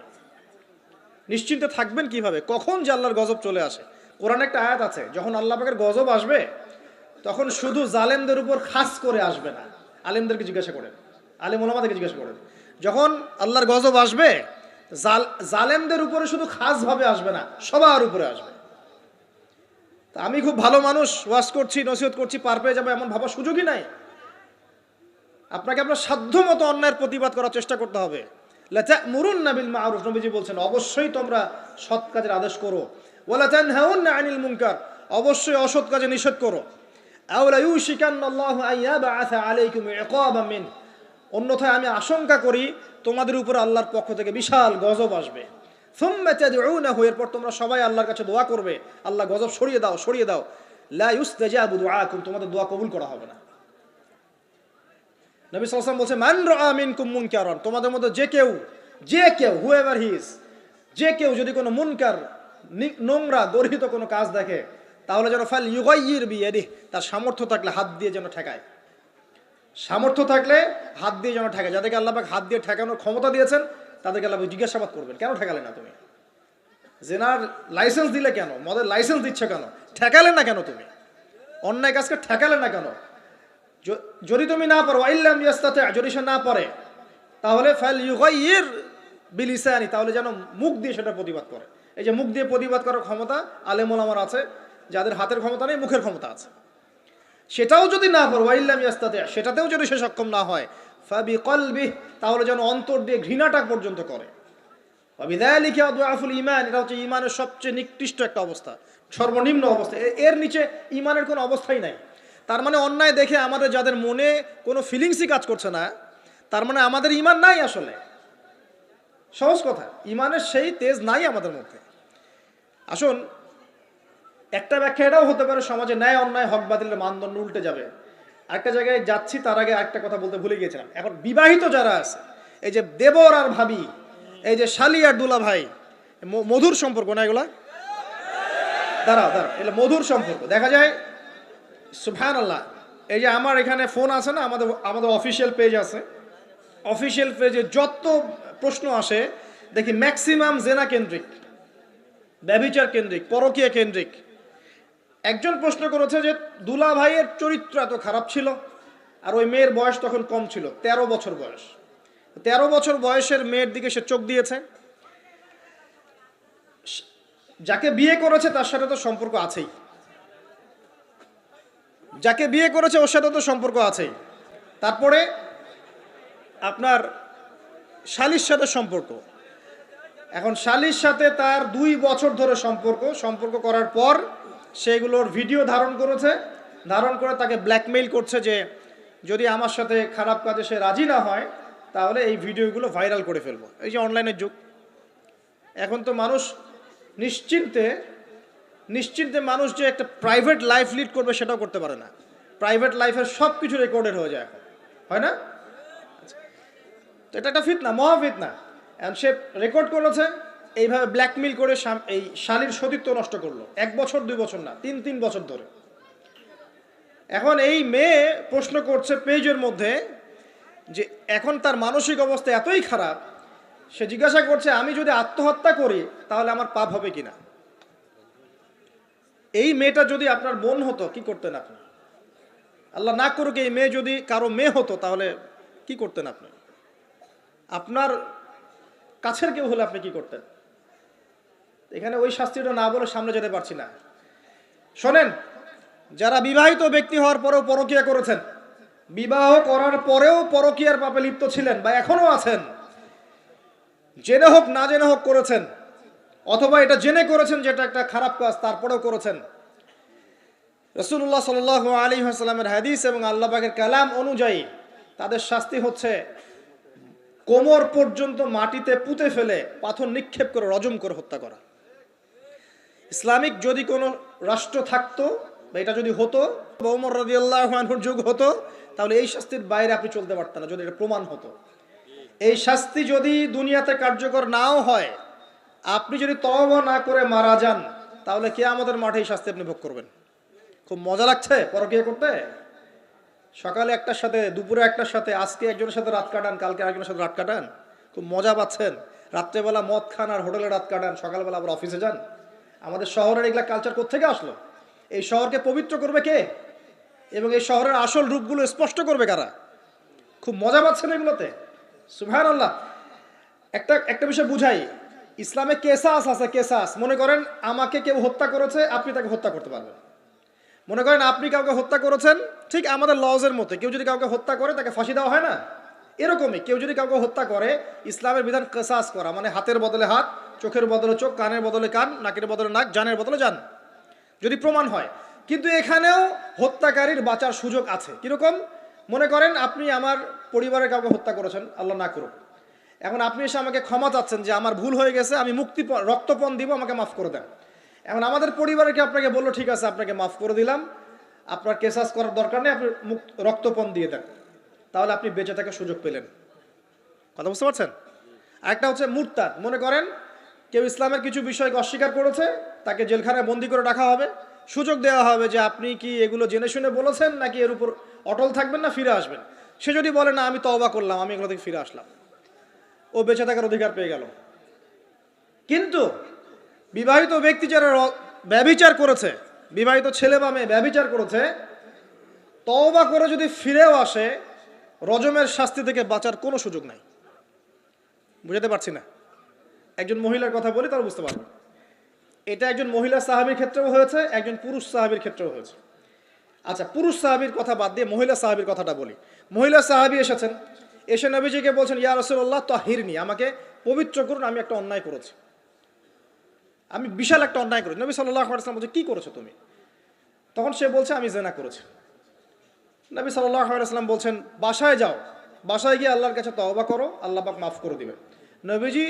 নিশ্চিন্তে থাকবেন কিভাবে? কখন যে আল্লাহর গজব চলে আসে। কোরআনে একটা আয়াত আছে, যখন আল্লাহ পাকের গজব আসবে তখন শুধু জালেমদের উপর খাস করে আসবে না। আলেমদেরকে জিজ্ঞাসা করেন, আলেম ওলামাদেরকে জিজ্ঞাসা করেন, যখন আল্লাহর গজব আসবে জালেমদের উপরে শুধু খাস ভাবে আসবে না, সবার উপরে আসবে। তা আমি খুব ভালো মানুষ, ওয়াজ করছি, নসিহত করছি, পার পেয়ে যাবো এমন ভাবার সুযোগই নাই। আপনাকে আপনার সাধ্য মতো অন্যায়ের প্রতিবাদ করার চেষ্টা করতে হবে। লা তা'মুরুন্না বিল মা'রুফ, নবীজি বলছেন, অবশ্যই তোমরা সৎ কাজের আদেশ করো। ওয়ালা তানহাউন্না আনিল মুনকার, অবশ্যই অসৎ কাজে নিষেধ করো। আও লা ইউশিকান্নাল্লাহু আন ইয়াবআসা আলাইকুম ইকাবাম মিন, অন্যথায় আমি আশঙ্কা করি তোমাদের উপর আল্লাহর পক্ষ থেকে বিশাল গজব আসবে। সুম্মা তাদউনাহু, এরপর তোমরা সবাই আল্লাহর কাছে দোয়া করবে, আল্লাহ গজব সরিয়ে দাও। লা ইউস্তাজাবু দুআকুম, তোমাদের দোয়া কবুল করা হবে না। নবী সাল্লাল্লাহু আলাইহি ওয়াসাল্লাম বলেন, মান রাআ মিনকুম মুনকারান, তোমাদের মধ্যে যে কেউ হুএভার হি ইজ, যে কেউ যদি কোনো মুনকার, নোংরা গর্হিত কোনো কাজ দেখে, তাহলে যেন ফাল ইউগাইয়ির বিয়াদিহি, তার সামর্থ্য থাকলে হাত দিয়ে যেন ঠেকায়। সামর্থ্য থাকলে হাত দিয়ে যেন ঠেকায়। যাদেরকে আল্লাহ পাক হাত দিয়ে ঠেকানোর ক্ষমতা দিয়েছেন তাদেরকে আল্লাহ জিজ্ঞাসাবাদ করবেন, কেন ঠেকালে না তুমি? জেনার লাইসেন্স দিলে কেন? মদের লাইসেন্স দিচ্ছ কেন? ঠেকালে না কেন তুমি? অন্যায় কাজকে ঠেকালে না কেন? যদি তুমি না পারো, আইল্লাম ইয়াস্তাতি, যদি সে না পারে, তাহলে ফাল ইউগাইয়ির বিলিসানি, তাহলে যেন মুখ দিয়ে সেটা প্রতিবাদ করে। এই যে মুখ দিয়ে প্রতিবাদ করার ক্ষমতা আলেম ওলামার আছে, যাদের হাতের ক্ষমতা নেই, মুখের ক্ষমতা আছে। সেটাও যদি না পারো, আইল্লাম ইয়াস্তাতি, সেটাতেও যদি সে সক্ষম না হয়, ফাবিকলবিহি, তাহলে যেন অন্তর দিয়ে ঘৃণাটা পর্যন্ত করে। ওয়াবিযালিকা আদওয়াফুল ঈমান, এটা হচ্ছে ঈমানের সবচেয়ে নিকৃষ্ট একটা অবস্থা, সর্বনিম্ন অবস্থা। এর নিচে ঈমানের কোনো অবস্থাই নাই। তার মানে অন্যায় দেখে আমাদের যাদের মনে কোনো ফিলিংসই কাজ করছে না, তার মানে আমাদের ঈমান নাই আসলে। সহজ কথা, ঈমানের সেই তেজ নাই আমাদের মধ্যে। আসুন, একটা ব্যাখ্যা এটাও হতে পারে, সমাজে ন্যায় অন্যায় হক বাতিলের মানদণ্ড উল্টে যাবে। একটা জায়গায় যাচ্ছি, তার আগে একটা কথা বলতে ভুলে গিয়েছিলাম। এখন বিবাহিত যারা আছে, এই যে দেবর আর ভাবি, এই যে শালি আর দুলা ভাই, মধুর সম্পর্ক না এগুলা? দাঁড়াও, এগুলো মধুর সম্পর্ক। দেখা যায় সুবহানাল্লাহ, এই যে আমার এখানে ফোন আছে না, আমাদের আমাদের অফিসিয়াল পেজ আছে, অফিসিয়াল পেজে যত প্রশ্ন আসে দেখি ম্যাক্সিমাম জেনা কেন্দ্রিক, ব্যভিচার কেন্দ্রিক, পরকীয়া কেন্দ্রিক। একজন প্রশ্ন করেছে যে দুলা ভাইয়ের চরিত্র এত খারাপ ছিল, আর ওই মেয়ের বয়স তখন কম ছিল, 13 বছর বয়স। 13 বছর বয়সের মেয়ের দিকে সে চোখ দিয়েছে। যাকে বিয়ে করেছে তার সাথে তো সম্পর্ক আছেই, যাকে বিয়ে করেছে ওর সাথে তো সম্পর্ক আছেই। তারপরে আপনার শালির সাথে সম্পর্ক। এখন শালির সাথে তার 2 বছর ধরে সম্পর্ক করার পর সেগুলোর ভিডিও ধারণ করেছে, ধারণ করে তাকে ব্ল্যাকমেইল করছে যে যদি আমার সাথে খারাপ কাজে সে রাজি না হয় তাহলে এই ভিডিওগুলো ভাইরাল করে ফেলবো। এই যে অনলাইনের যুগ, এখন তো মানুষ নিশ্চিন্তে মানুষ যে একটা প্রাইভেট লাইফ লিড করবে সেটাও করতে পারে না। প্রাইভেট লাইফের সব কিছু রেকর্ডেড হয়ে যায় এখন, হয় না? তো এটা একটা ফিতনা, মহা ফিতনা। এখন সে রেকর্ড করেছে, এইভাবে ব্ল্যাকমেইল করে এই শালীর সতীত্ব নষ্ট করলো। 1 বছর 2 বছর না, 3 বছর ধরে। এখন এই মেয়ে প্রশ্ন করছে পেজের মধ্যে যে এখন তার মানসিক অবস্থা এতই খারাপ, সে জিজ্ঞাসা করছে আমি যদি আত্মহত্যা করি তাহলে আমার পাপ হবে কিনা। এই মেয়েটা যদি আপনার বোন হতো কি করতেন আপনি? আল্লাহ না করুক এই মেয়ে যদি কারো মেয়ে হতো তাহলে কি করতেন আপনি? আপনার কাছের কেউ হলে আপনি কি করতেন? এখানে ওই শাস্তিটা না বলে সামনে যেতে পারছি না। শোনেন, যারা বিবাহিত ব্যক্তি হওয়ার পরেও পরকীয়া করেছেন, বিবাহ করার পরেও পরকীয়ার পাপে লিপ্ত ছিলেন বা এখনো আছেন, জেনে হোক না জেনে হোক করেছেন, অথবা এটা জেনে করেছেন যেটা একটা খারাপ কাজ তারপরেও করেছেন, রাসূলুল্লাহ সাল্লাল্লাহু আলাইহি ওয়াসাল্লামের হাদিস এবং আল্লাহ পাকের কালাম অনুযায়ী তাদের শাস্তি হচ্ছে কোমর পর্যন্ত মাটিতে পুঁতে ফেলে পাথর নিক্ষেপ করে রজম করে হত্যা করা। ইসলামিক যদি কোনো রাষ্ট্র থাকতো বা এটা যদি হতো, ওমর রাদিয়াল্লাহু আনহুর যুগ হতো, তাহলে এই শাস্তির বাইরে আপনি চলতে পারতেন না যদি এটা প্রমাণ হতো। এই শাস্তি যদি দুনিয়াতে কার্যকর নাও হয়, আপনি যদি তওবা না করে মারা যান তাহলে কিয়ামতের মাঠে এই শাস্তি আপনি ভোগ করবেন। খুব মজা লাগছে পরকীয়া করতে। সকালে একটার সাথে, দুপুরে একটার সাথে, আজকে একজনের সাথে রাত কাটান, কালকে আরেকজনের সাথে রাত কাটান, খুব মজা পাচ্ছেন। রাত্রেবেলা মদ খান আর হোটেলে রাত কাটান, সকালবেলা আবার অফিসে যান। আমাদের শহরের এগুলা কালচার কোত্থেকে আসলো? এই শহরকে পবিত্র করবে কে এবং এই শহরের আসল রূপগুলো স্পষ্ট করবে কারা? খুব মজা পাচ্ছেন এগুলোতে। সুবহানাল্লাহ। একটা বিষয় বুঝাই, ইসলামে কেসাস আছে, কেসাস। মনে করেন আমাকে কেউ হত্যা করেছে, আপনি তাকে হত্যা করতে পারবেন। মনে করেন আপনি কাউকে হত্যা করেছেন, ঠিক আমাদের লজের মতো কেউ যদি কাউকে হত্যা করে তাকে ফাঁসি দেওয়া হয় না, এরকমই কেউ যদি কাউকে হত্যা করে ইসলামের বিধান কেসাস করা, মানে হাতের বদলে হাত, চোখের বদলে চোখ, কানের বদলে কান, নাকের বদলে নাক, জানের বদলে জান, যদি প্রমাণ হয়। কিন্তু এখানেও হত্যাকারীর বাঁচার সুযোগ আছে। কিরকম? মনে করেন আপনি আমার পরিবারের কাউকে হত্যা করেছেন, আল্লাহ না করুক। এখন আপনি এসে আমাকে ক্ষমা চাচ্ছেন যে আমার ভুল হয়ে গেছে, আমি রক্তপণ দিব, আমাকে মাফ করে দেন। এখন আমাদের পরিবারে কি আপনাকে বললো ঠিক আছে আপনাকে মাফ করে দিলাম, আপনার কেসাস করার দরকার নেই, আপনি রক্তপণ দিয়ে দেন, তাহলে আপনি বেঁচে থাকার সুযোগ পেলেন। কথা বুঝতে পারছেন? আরেকটা হচ্ছে মুরতাদ। মনে করেন কেউ ইসলামের কিছু বিষয়কে অস্বীকার করেছে, তাকে জেলখানায় বন্দি করে রাখা হবে, সুযোগ দেওয়া হবে যে আপনি কি এগুলো জেনে শুনে বলেছেন নাকি এর উপর অটল থাকবেন না ফিরে আসবেন। সে যদি বলে না আমি তওবা করলাম, আমি এগুলো থেকে ফিরে আসলাম, ও বেঁচে থাকার অধিকার পেয়ে গেল। কিন্তু বিবাহিত ব্যক্তি যারা ব্যভিচার করেছে, বিবাহিত ছেলে বা মেয়ে ব্যভিচার করেছে, তওবা করে যদি ফিরেও আসে, রজমের শাস্তি থেকে বাঁচার কোনো সুযোগ নাই। বুঝাতে পারছি না? একজন মহিলার কথা বলি তারা বুঝতে পারবেন। এটা একজন মহিলা সাহাবীর ক্ষেত্রেও হয়েছে, একজন পুরুষ সাহাবীর ক্ষেত্রেও হয়েছে। আচ্ছা, পুরুষ সাহাবীর কথা বাদ দিয়ে মহিলা সাহাবীর কথাটা বলি। মহিলা সাহাবী এসেছেন, এসে নবীজিকে বলছেন ইয়া রাসূলুল্লাহ তাহিরনি, আমাকে পবিত্র করুন, আমি একটা অন্যায় করেছি, আমি বিশাল একটা অন্যায় করেছি। নবী সাল্লাল্লাহু আলাইহি ওয়াসাল্লাম বলছে কি করেছো তুমি? তখন সে বলছে আমি জিনা করেছি। নবী সাল্লাল্লাহু আলাইহি ওয়াসাল্লাম বলছেন বাসায় যাও, বাসায় গিয়ে আল্লাহর কাছে তওবা করো, আল্লাহ পাক মাফ করে দিবেন। নবীজি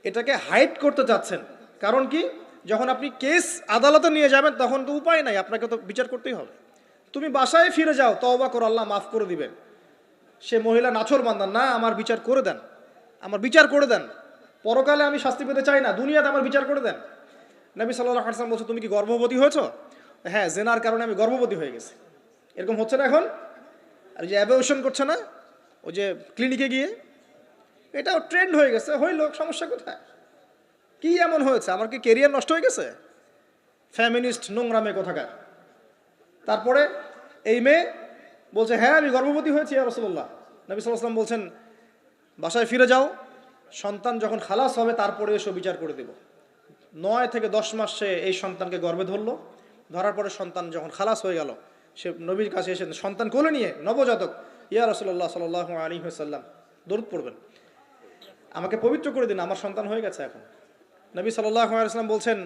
এটাকে হাইড করতে চাচ্ছেন, কারণ কি যখন আপনি কেস আদালতে নিয়ে যাবেন তখন তো উপায় নাই, আপনাকে তো বিচার করতেই হবে। তুমি বাসায় ফিরে যাও, তওবা করো, আল্লাহ মাফ করে দিবেন। সে মহিলা নাছোড়বান্দা, না আমার বিচার করে দেন, আমার বিচার করে দেন, পরকালে আমি শাস্তি পেতে চাই না, দুনিয়াতে আমার বিচার করে দেন। নবী সাল্লাল্লাহু আলাইহি ওয়াসাল্লাম বলছে তুমি কি গর্ভবতী হয়েছো? হ্যাঁ, জেনার কারণে আমি গর্ভবতী হয়ে গেছি। এরকম হচ্ছে না এখন? আর যে অ্যাবর্শন করছে না ওই যে ক্লিনিকে গিয়ে, এটাও ট্রেন্ড হয়ে গেছে। হইল, সমস্যা কোথায়? কি এমন হয়েছে? আমার কি কেরিয়ার নষ্ট হয়ে গেছে? ফ্যামিনিস্ট নোংরা মেয়ে কোথাকার। তারপরে এই মেয়ে বলছে হ্যাঁ আমি গর্ভবতী হয়েছি ইয়া রাসূলুল্লাহ। নবী সাল্লাল্লাহু আলাইহি ওয়াসাল্লাম বলছেন বাসায় ফিরে যাও, সন্তান যখন খালাস হবে তারপরে এসো বিচার করে দেব। 9 থেকে 10 মাস সে এই সন্তানকে গর্ভে ধরলো। ধরার পরে সন্তান যখন খালাস হয়ে গেল, সে নবীর কাছে এসে সন্তান কোলে নিয়ে নবজাতক, ইয়া রাসূলুল্লাহ সাল্লাল্লাহু আলাইহি ওয়াসাল্লাম দরুদ পড়বেন, আমাকে পবিত্র করে দিন, আমার সন্তান হয়ে গেছে এখন। নবী সাল্লাল্লাহু আলাইহি ওয়াসাল্লাম বলছেন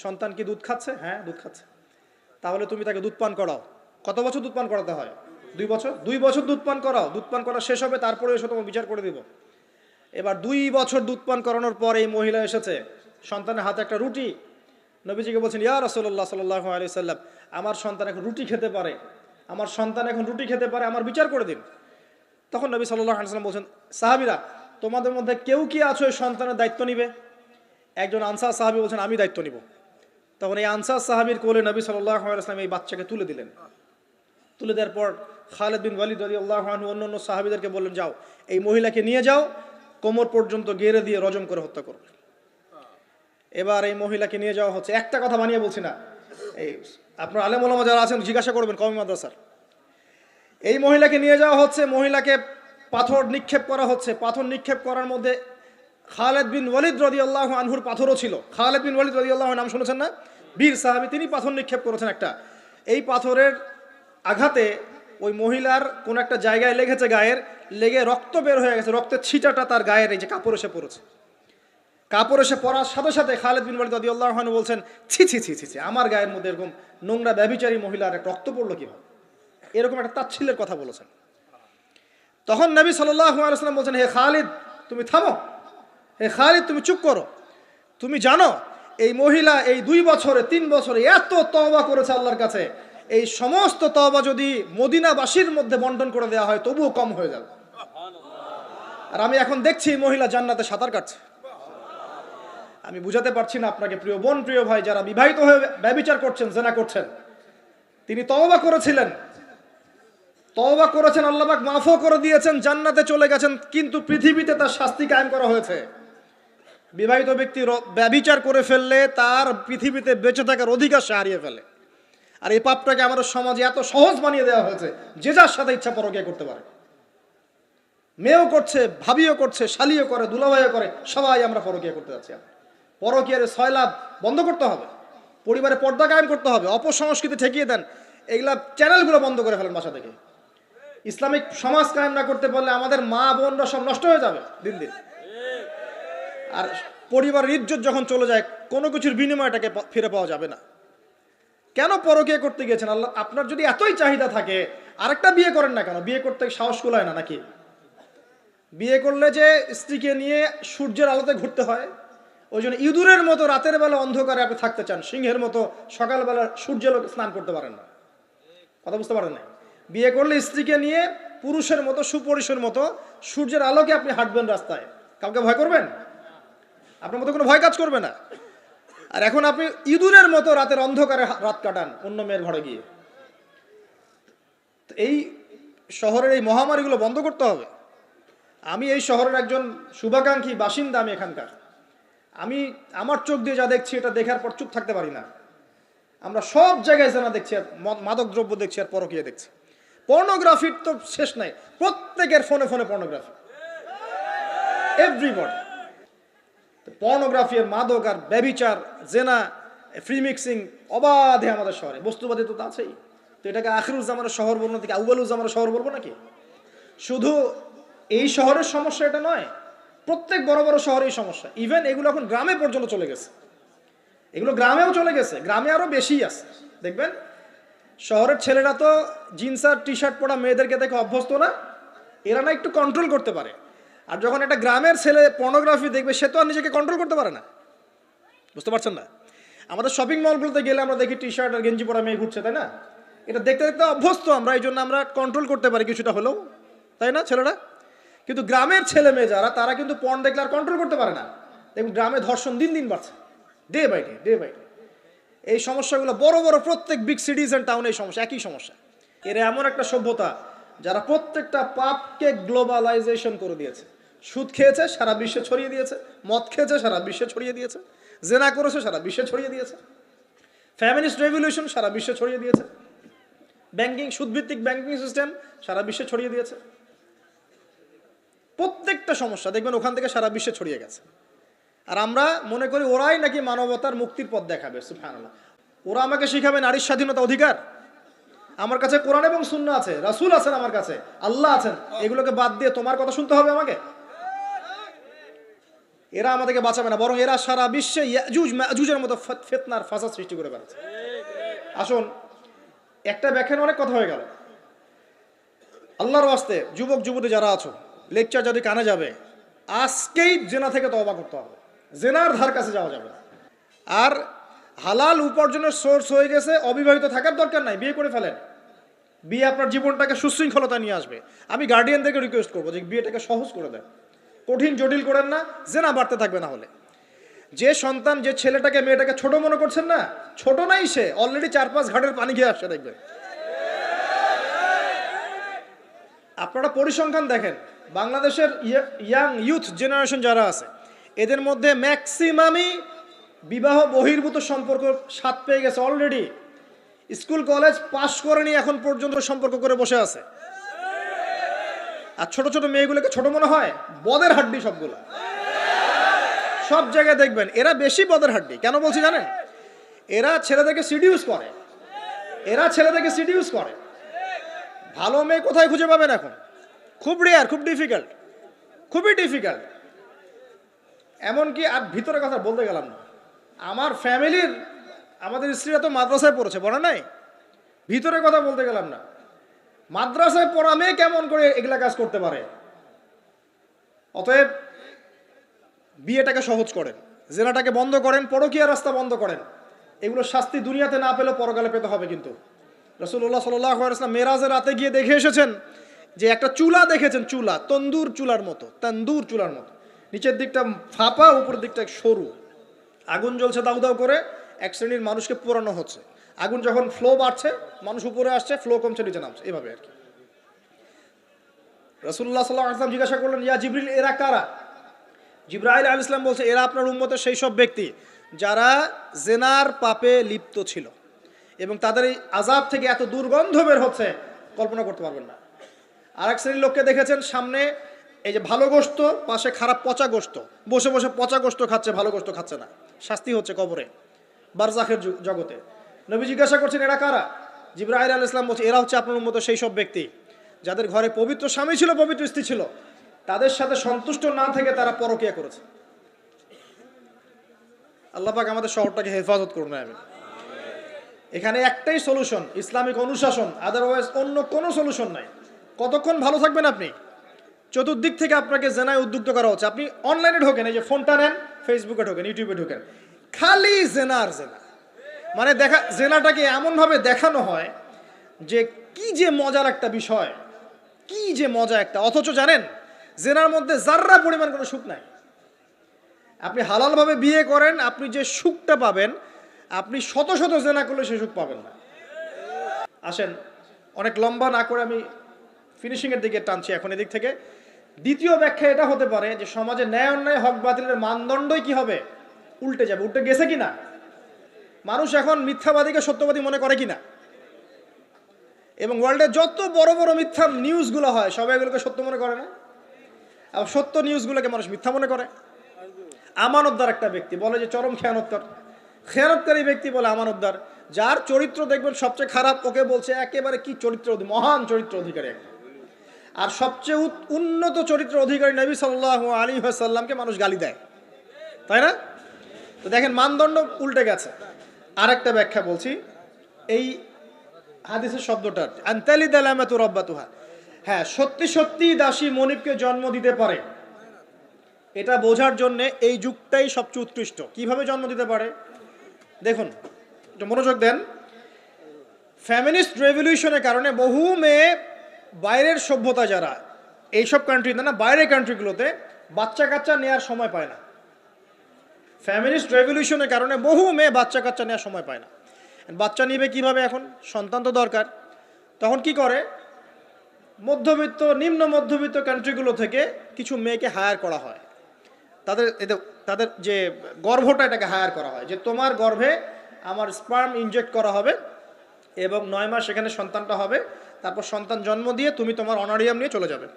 সন্তান কি দুধ খাচ্ছে? হ্যাঁ দুধ খাচ্ছে। তাহলে তুমি তাকে দুধ পান করাও। কত বছর দুধ পান করাতে হয়? 2 বছর। 2 বছর দুধ পান করাও, দুধ পান করা শেষ হবে তারপরে এসে তোমার বিচার করে দিব। এবার 2 বছর দুধ পান করানোর পর এই মহিলা এসেছে, সন্তানের হাতে একটা রুটি। নবীজিকে বলছেন ইয়া রাসূলুল্লাহ সাল্লাল্লাহু আলাইহি সাল্লাম, আমার সন্তান এখন রুটি খেতে পারে, আমার সন্তান এখন রুটি খেতে পারে, আমার বিচার করে দিন। তখন নবী সাল্লাল্লাহু আলাইহি সাল্লাম বলছেন সাহাবীরা, তোমাদের মধ্যে কেউ কি আছো এই সন্তানের দায়িত্ব নিবে? একজন আনসার সাহাবী বলছেন আমি দায়িত্ব নিব। তখন এই আনসার সাহাবীর কোলে নবী সাল্লাল্লাহু আলাইহি ওয়াসাল্লাম এই বাচ্চাকে তুলে দিলেন। তুলে দেওয়ার পর খালিদ বিন ওয়ালিদ রাদিয়াল্লাহু আনহু অন্যান্য সাহাবীদেরকে বললেন যাও এই মহিলাকে নিয়ে যাও, কোমর পর্যন্ত গেড়ে দিয়ে রজম করে হত্যা করো। এবার এই মহিলাকে নিয়ে যাওয়া হচ্ছে, একটা কথা বানিয়ে বলছি না, এই আপনার আলেম ওলামা যারা আছেন জিজ্ঞাসা করবেন কওমি মাদ্রাসার। এই মহিলাকে নিয়ে যাওয়া হচ্ছে, মহিলাকে পাথর নিক্ষেপ করা হচ্ছে। পাথর নিক্ষেপ করার মধ্যে খালিদ বিন ওয়ালিদ রাদিয়াল্লাহু আনহুর পাথরও ছিল। খালিদ বিন ওয়ালিদ রাদিয়াল্লাহু আনহু নাম শুনেছেন না? বীর সাহাবী, তিনি পাথর নিক্ষেপ করেছেন একটা। এই পাথরের আঘাতে ওই মহিলার কোন একটা জায়গায় লেগেছে, গায়ের লেগে রক্ত বের হয়ে গেছে। রক্তের ছিটাটা তার গায়ের এই যে কাপড় এসে পড়েছে। কাপড় এসে পড়ার সাথে সাথে খালিদ বিন ওয়ালিদ রাদিয়াল্লাহু আনহু বলছেন ছি ছি ছি ছি ছি, আমার গায়ের মধ্যে এরকম নোংরা ব্যভিচারী মহিলার একটা রক্ত পড়লো কিভাবে? এরকম একটা তাচ্ছিল্যের কথা বলেছেন। তখন নবী সাল্লাল্লাহু আলাইহি ওয়াসাল্লাম বলছেন হে খালিদ তুমি থামো, হে খালিদ তুমি চুপ করো। তুমি জানো এই মহিলা এই 2 বছরে 3 বছরে এত তওবা করেছে আল্লাহর কাছে, এই সমস্ত তওবা যদি মদিনাবাসীর মধ্যে বন্টন করে দেওয়া হয় তবুও কম হয়ে যাবে। আর আমি এখন দেখছি এই মহিলা জান্নাতে সাঁতার কাটছে। আমি বুঝাতে পারছি না আপনাকে প্রিয় বোন, প্রিয় ভাই, যারা বিবাহিত হয়ে ব্যভিচার করছেন, জিনা করছেন, তিনি তওবা করেছিলেন, তওবা করেছেন, আল্লাহ পাক মাফও করে দিয়েছেন, জান্নাতে চলে গেছেন, কিন্তু পৃথিবীতে তার শাস্তি কায়েম করা হয়েছে। বিবাহিত ব্যক্তি ব্যভিচার করে ফেললে তার পৃথিবীতে বেঁচে থাকার অধিকার সে হারিয়ে ফেলে। আর এই পাপটাকে আমাদের সমাজে এত সহজ বানিয়ে দেওয়া হয়েছে, যে যার সাথে ইচ্ছা পরকীয়া করতে পারে। মেয়েও করছে, ভাবিও করছে, শালিও করে, দুলাভাইও করে, সবাই আমরা পরকীয়া করতে যাচ্ছি। পরকীয়ার সয়লাভ বন্ধ করতে হবে, পরিবারে পর্দা কায়েম করতে হবে, অপসংস্কৃতি ঠেকিয়ে দেন, এগুলা চ্যানেলগুলো বন্ধ করে ফেলেন বাসা থেকে। ইসলামিক সমাজ কায়েম না করতে পারলে আমাদের মা বোনরা সব নষ্ট হয়ে যাবে দিন দিন। আর পরিবারের ইজ্জত যখন চলে যায়, কোনো কিছুর বিনিময়টাকে ফিরে পাওয়া যাবে না। কেন পরকীয়া করতে গিয়েছেন? আল্লাহ, আপনার যদি এতই চাহিদা থাকে আরেকটা বিয়ে করেন না কেন? বিয়ে করতে সাহস কুলায় না নাকি? বিয়ে করলে যে স্ত্রীকে নিয়ে সূর্যের আলোতে ঘুরতে হয়, ওই জন্য ইঁদুরের মতো রাতের বেলা অন্ধকারে আপনি থাকতে চান, সিংহের মতো সকালবেলা সূর্যের আলোকে স্নান করতে পারেন না। কথা বুঝতে পারেন না? বিয়ে করলে স্ত্রীকে নিয়ে পুরুষের মতো, সুপুরুষের মতো সূর্যের আলোকে আপনি হাঁটবেন রাস্তায়, কাউকে ভয় করবেন? আপনার মতো কোনো ভয় কাজ করবে না। আর এখন আপনি ইঁদুরের মতো রাতের অন্ধকারে রাত কাটান অন্য মেয়ের ঘরে গিয়ে। এই শহরের এই মহামারীগুলো বন্ধ করতে হবে। আমি এই শহরের একজন শুভাকাঙ্ক্ষী বাসিন্দা, আমি এখানকার। আমি আমার চোখ দিয়ে যা দেখছি এটা দেখার পর চুপ থাকতে পারি না। আমরা সব জায়গায় জানা দেখছি, আর মাদক দ্রব্য দেখছি, আর পরকীয়া দেখছি। পর্নোগ্রাফির তো শেষ নাই, প্রত্যেকের ফোনে ফোনে পর্নোগ্রাফি, এভরিবডি। পর্নোগ্রাফি আর মাদক আর ব্যভিচার, জেনা, ফ্রি মিক্সিং অবাধে আমাদের শহরে। বস্তুবাদী তো আছেই। তো এটাকে আখিরুজ্জামানের শহর বলবো নাকি আউয়ালুজ্জামানের শহর বলবো নাকি? শুধু এই শহরের সমস্যা এটা নয়, প্রত্যেক বড় বড় শহরেই সমস্যা। ইভেন এগুলো এখন গ্রামে পর্যন্ত চলে গেছে, এগুলো গ্রামেও চলে গেছে, গ্রামে আরো বেশি আছে। দেখবেন শহরের ছেলেরা তো জিন্স আর টি শার্ট পরা মেয়েদেরকে দেখে অভ্যস্ত না, এরা না একটু কন্ট্রোল করতে পারে। আর যখন একটা গ্রামের ছেলে পর্নোগ্রাফি দেখবে, সে তো আর নিজেকে কন্ট্রোল করতে পারে না। বুঝতে পারছেন না? আমাদের শপিং মলগুলোতে গেলে আমরা দেখি টি শার্ট আর গেঞ্জি পরা মেয়ে ঘুরছে, তাই না? এটা দেখতে দেখতে অভ্যস্ত আমরা, এই জন্য আমরা কন্ট্রোল করতে পারি কিছুটা হলেও, তাই না ছেলেরা? কিন্তু গ্রামের ছেলে মেয়ে যারা, তারা কিন্তু পর্ন দেখলে আর কন্ট্রোল করতে পারে না। দেখুন গ্রামে ধর্ষণ দিন দিন বাড়ছে, day by day, day by day. এই সমস্যাগুলো বড় বড় প্রত্যেক বিগ সিটিজ অ্যান্ড টাউনে এই সমস্যা, একই সমস্যা। এরা এমন একটা সভ্যতা যারা প্রত্যেকটা পাপকে গ্লোবালাইজেশন করে দিয়েছে। সুদ খেয়েছে, সারা বিশ্বে ছড়িয়ে দিয়েছে। মদ খেয়েছে, সারা বিশ্বে ছড়িয়ে দিয়েছে। জেনা করেছে, সারা বিশ্বে ছড়িয়ে দিয়েছে। ফ্যামিলিস্ট রেভলিউশন সারা বিশ্বে ছড়িয়ে দিয়েছে। ব্যাংকিং, সুদভিত্তিক ব্যাংকিং সিস্টেম সারা বিশ্বে ছড়িয়ে দিয়েছে। প্রত্যেকটা সমস্যা দেখবেন ওখান থেকে সারা বিশ্বে ছড়িয়ে গেছে। আর আমরা মনে করি ওরাই নাকি মানবতার মুক্তির পথ দেখাবে। সুবহানাল্লাহ। ওরা আমাকে শিখাবে নারীর স্বাধীনতা, অধিকার? আমার কাছে কোরআন এবং সুন্নাহ আছে, রাসূল আছেন, আমার কাছে আল্লাহ আছেন। এগুলোকে বাদ দিয়ে তোমার কথা শুনতে হবে আমাকে? এরা আমাদেরকে বাঁচাবে না, বরং এরা সারা বিশ্বে ইয়াজুজ মাজুজের মতো ফিতনার ফাসাদ সৃষ্টি করে বেড়াচ্ছে। আসুন, একটা ব্যাখ্যায় অনেক কথা হয়ে গেল। আল্লাহর ওয়াস্তে যুবক যুবতী যারা আছো, লেকচার যদি কানে যাবে, আজকেই জেনা থেকে তওবা করতে হবে। জেনার ধার কাছে যাওয়া যাবে না। আর হালাল উপার্জনের সোর্স হয়ে গেছে, অবিবাহিত থাকার দরকার নাই, বিয়ে করে ফেলেন। বিয়ে আপনার জীবনটাকে সুশৃঙ্খলতা নিয়ে আসবে। আমি গার্ডিয়ানদেরকে রিকোয়েস্ট করবো যে বিয়েটাকে সহজ করে দেন, কঠিন জটিল করেন না, জেনা বাড়তে থাকবে। না হলে যে সন্তান, যে ছেলেটাকে মেয়েটাকে ছোট মনে করছেন না, ছোট নাই, সে অলরেডি 4-5 ঘাটের পানি খেয়ে আসছে দেখবেন। আপনারা পরিসংখ্যান দেখেন, বাংলাদেশের ইয়াং ইউথ জেনারেশন যারা আছে, এদের মধ্যে ম্যাক্সিমামই বিবাহ বহির্ভূত সম্পর্ক স্বাদ পেয়ে গেছে অলরেডি। স্কুল কলেজ পাশ করেনি এখন পর্যন্ত সম্পর্ক করে বসে আছে। আর ছোট ছোট মেয়েগুলোকে ছোট মনে হয়, বদের হাড্ডি সবগুলো। সব জায়গায় দেখবেন এরা বেশি বদের হাড্ডি। কেন বলছি জানেন? এরা ছেলেদেরকে সিডিউস করে, ভালো মেয়ে কোথায় খুঁজে পাবেন এখন? খুব রেয়ার, খুব ডিফিকাল্ট, খুবই ডিফিকাল্ট। এমনকি আর ভিতরে কথা বলতে গেলাম না, আমার ফ্যামিলির, আমাদের স্ত্রীরা তো মাদ্রাসায় পড়েছে, বলে নাই? ভিতরে কথা বলতে গেলাম না, মাদ্রাসায় পড়া মেয়ে কেমন করে এগুলা কাজ করতে পারে? অতএব বিয়েটাকে সহজ করেন, জেনাটাকে বন্ধ করেন, পরকীয়া রাস্তা বন্ধ করেন। এগুলো শাস্তি দুনিয়াতে না পেলেও পরকালে পেতে হবে। কিন্তু রাসূলুল্লাহ সাল্লাল্লাহু আলাইহি ওয়াসাল্লাম মেরাজের রাতে গিয়ে দেখে এসেছেন যে একটা চুলা দেখেছেন, চুলা তন্দুর চুলার মতো, নিচের দিকটা ফাঁপা, উপরের দিকটা সরু, আগুন জ্বলছে দাউ দাউ করে, এক শ্রেণীর মানুষকে পোড়ানো হচ্ছে। আগুন যখন ফ্লো বাড়ছে, মানুষ উপরে আসছে, ফ্লো কমছে, নিচে নামছে, এভাবে আর কি। রাসূলুল্লাহ সাল্লাল্লাহু আলাইহি ওয়াসাল্লাম জিজ্ঞাসা করলেন, ইয়া জিবরিল, এরা কারা? জিবরাইল আলাইহিস সালাম বলছে, এরা আপনার উম্মতের সেই সব ব্যক্তি যারা জেনার পাপে লিপ্ত ছিল, এবং তাদের এই আযাব থেকে এত দুর্গন্ধ বের হচ্ছে কল্পনা করতে পারবেন না। আর এক শ্রেণীর লোককে দেখেছেন, সামনে এই যে ভালো গোশত, পাশে খারাপ পচা গোশত, বসে বসে পচা গোশত খাচ্ছে, ভালো গোশত খাচ্ছে না। শাস্তি হচ্ছে কবরে, বারজাখের জগতে। নবী জিজ্ঞাসা করছেন, এরা কারা? জিবরাইল আলাইহিস সালাম বলছে, এরা হচ্ছে আপনার উম্মতের সেই সব ব্যক্তি যাদের ঘরে পবিত্র স্বামী ছিল, পবিত্র স্ত্রী ছিল, তাদের সাথে সন্তুষ্ট না থেকে তারা পরকীয়া করেছে। আল্লাহ পাক আমাদের শহরটাকে হেফাজত করুন। আমি এখানে একটাই সলিউশন, ইসলামিক অনুশাসন, আদারওয়াইজ অন্য কোনো সলিউশন নাই। কতক্ষণ ভালো থাকবেন আপনি? চতুর্দিক থেকে আপনাকে জেনায় উদ্যুক্ত করা হচ্ছে। আপনি অনলাইনে ঢোকেন, এই যে ফোনটা নেন, ফেসবুকে ঢোকেন, ইউটিউবে ঢোকেন, খালি জেনা আর জেনা। মানে জেনাটাকে এমনভাবে দেখানো হয় যে কি যে মজার একটা বিষয়, কি যে মজা একটা। অথচ জানেন, জেনার মধ্যে যার্রা পরিমাণ কোনো সুখ নাই। আপনি হালালভাবে বিয়ে করেন, আপনি যে সুখটা পাবেন, আপনি শত শত জেনা করলে সে সুখ পাবেন না। আসেন, অনেক লম্বা না করে আমি ফিনিশিংয়ের দিকে টানছি এখন এদিক থেকে। দ্বিতীয় ব্যাখ্যা এটা হতে পারে যে সমাজে ন্যায় অন্যায়, হক বাতিলের মানদণ্ডই কি হবে? উল্টে যাবে। উল্টে গেছে কিনা? মানুষ এখন মিথ্যাবাদীকে সত্যবাদী মনে করে কিনা? এবং ওয়ার্ল্ডে যত বড় বড় মিথ্যা নিউজগুলো হয়, সবাই এগুলোকে সত্য মনে করে না। আর সত্য নিউজগুলোকে মানুষ মিথ্যা মনে করে। আমানতদার একটা ব্যক্তি বলে যে চরম খেয়ানতকারী ব্যক্তি বলে আমানতদার। যার চরিত্র দেখবেন সবচেয়ে খারাপ, ওকে বলছে একেবারে কি চরিত্র, মহান চরিত্র অধিকারী একটা। আর সবচেয়ে উন্নত চরিত্র অধিকারী নবী সাল্লাল্লাহু আলাইহি ওয়াসাল্লামকে মানুষ গালি দেয়, তাই না? তো দেখেন, মানদণ্ড উল্টে গেছে। আরেকটা ব্যাখ্যা বলছি এই হাদিসের শব্দটার, আনতালি দালামাতু রাব্বাতুহা। হ্যাঁ, সত্যি সত্যি দাসী মনিবকে জন্ম দিতে পারে, এটা বোঝার জন্য এই যুগটাই সবচেয়ে উৎকৃষ্ট। কিভাবে জন্ম দিতে পারে দেখুন, একটু মনোযোগ দেন। ফ্যামিনিস্ট রেভলিউশনের কারণে বহু মেয়ে বাইরের সভ্যতা, যারা এইসব কান্ট্রিতে না, বাইরের কান্ট্রিগুলোতে বাচ্চা কাচ্চা নেওয়ার সময় পায় না। ফ্যামিনিস্ট রেভলিউশনের কারণে বহু মেয়ে বাচ্চা কাচ্চা নেওয়ার সময় পায় না। বাচ্চা নিবে কিভাবে? এখন সন্তান তো দরকার। তখন কি করে, মধ্যবিত্ত নিম্ন মধ্যবিত্ত কান্ট্রিগুলো থেকে কিছু মেয়েকে হায়ার করা হয়, তাদের যে গর্ভটা এটাকে হায়ার করা হয়, যে তোমার গর্ভে আমার স্পার্ম ইনজেক্ট করা হবে এবং 9 মাস সেখানে সন্তানটা হবে, তারপর সন্তান জন্ম দিয়ে তুমি তোমার অনারিয়াম নিয়ে চলে যাবে।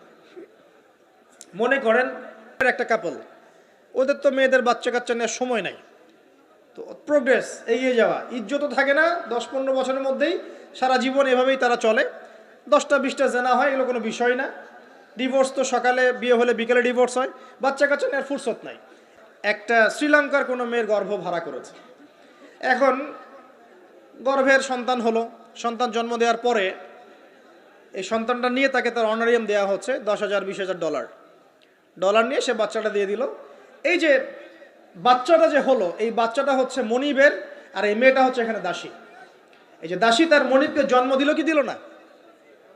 মনে করেন একটা কাপল, ওদের তো মেয়েদের বাচ্চা কাচ্চা নেওয়ার সময় নাই, তো প্রোগ্রেস এগিয়ে যাওয়া, ইজ্জতও থাকে না, 10-15 বছরের মধ্যেই সারা জীবন এভাবেই তারা চলে, 10টা-20টা জেনা হয়, এগুলো কোনো বিষয় না। ডিভোর্স তো সকালে বিয়ে হলে বিকেলে ডিভোর্স হয়, বাচ্চা কাচ্চা নেওয়ার ফুরসত নাই। একটা শ্রীলঙ্কার কোনো মেয়ের গর্ভ ভাড়া করেছে, এখন গর্ভের সন্তান হলো, সন্তান জন্ম দেওয়ার পরে এই সন্তানটা নিয়ে তাকে তার অনারিয়াম দেওয়া হচ্ছে $10,000-20,000 নিয়ে সে বাচ্চাটা দিয়ে দিল। এই যে বাচ্চাটা যে হলো, এই বাচ্চাটা হচ্ছে মনিবের, আর এই মেয়েটা হচ্ছে এখানে দাসী। এই যে দাসী তার মনিবকে জন্ম দিল কি দিল না,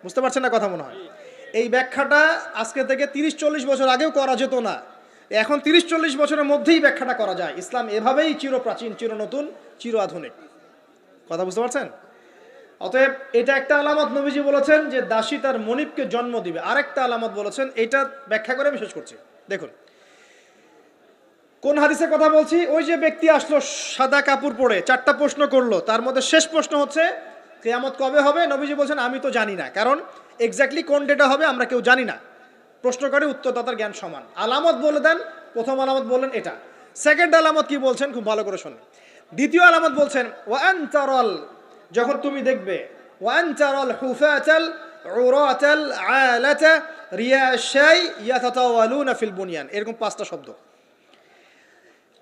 বুঝতে পারছেন না কথা মনে হয়। এই ব্যাখ্যাটা আজকে থেকে 30-40 বছর আগেও করা যেত না, এখন 30-40 বছরের মধ্যেই ব্যাখ্যাটা করা যায়। ইসলাম এভাবেই চিরপ্রাচীন, চির নতুন, চির আধুনিক। কথা বুঝতে পারছেন? অতএব এটা একটা আলামত নবীজি বলেছেন যে দাসী তার মনিবকে জন্ম দিবে, আরেকটা আলামত বলেছেন, এটা ব্যাখ্যা করে আমি শেষ করছি। দেখুন কোন হাদিসের কথা বলছি। ওই যে ব্যক্তি আসলো সাদা কাপড় পরে, 4টা প্রশ্ন করলো, তার মধ্যে শেষ প্রশ্ন হচ্ছে কিয়ামত কবে হবে। নবীজি বলছেন আমি তো জানি না, কারণ এক্স্যাক্টলি কোন ডেটা হবে আমরা কেউ জানি না। প্রশ্নকারী উত্তরদাতার জ্ঞান সমান। আলামত বলে দেন, প্রথম আলামত বললেন এটা। সেকেন্ড আলামত কি বলছেন, খুব ভালো করে শুনুন। দ্বিতীয় আলামত বলছেন ওয়ান তারাল, যখন তুমি দেখবে, ওয়ান তারাল হুফাতাল উরাতাল আলাতা রিয়াশাই ইয়াতাতাওয়ালুনা ফিল বুনিয়ান, এরকম 5টা শব্দ।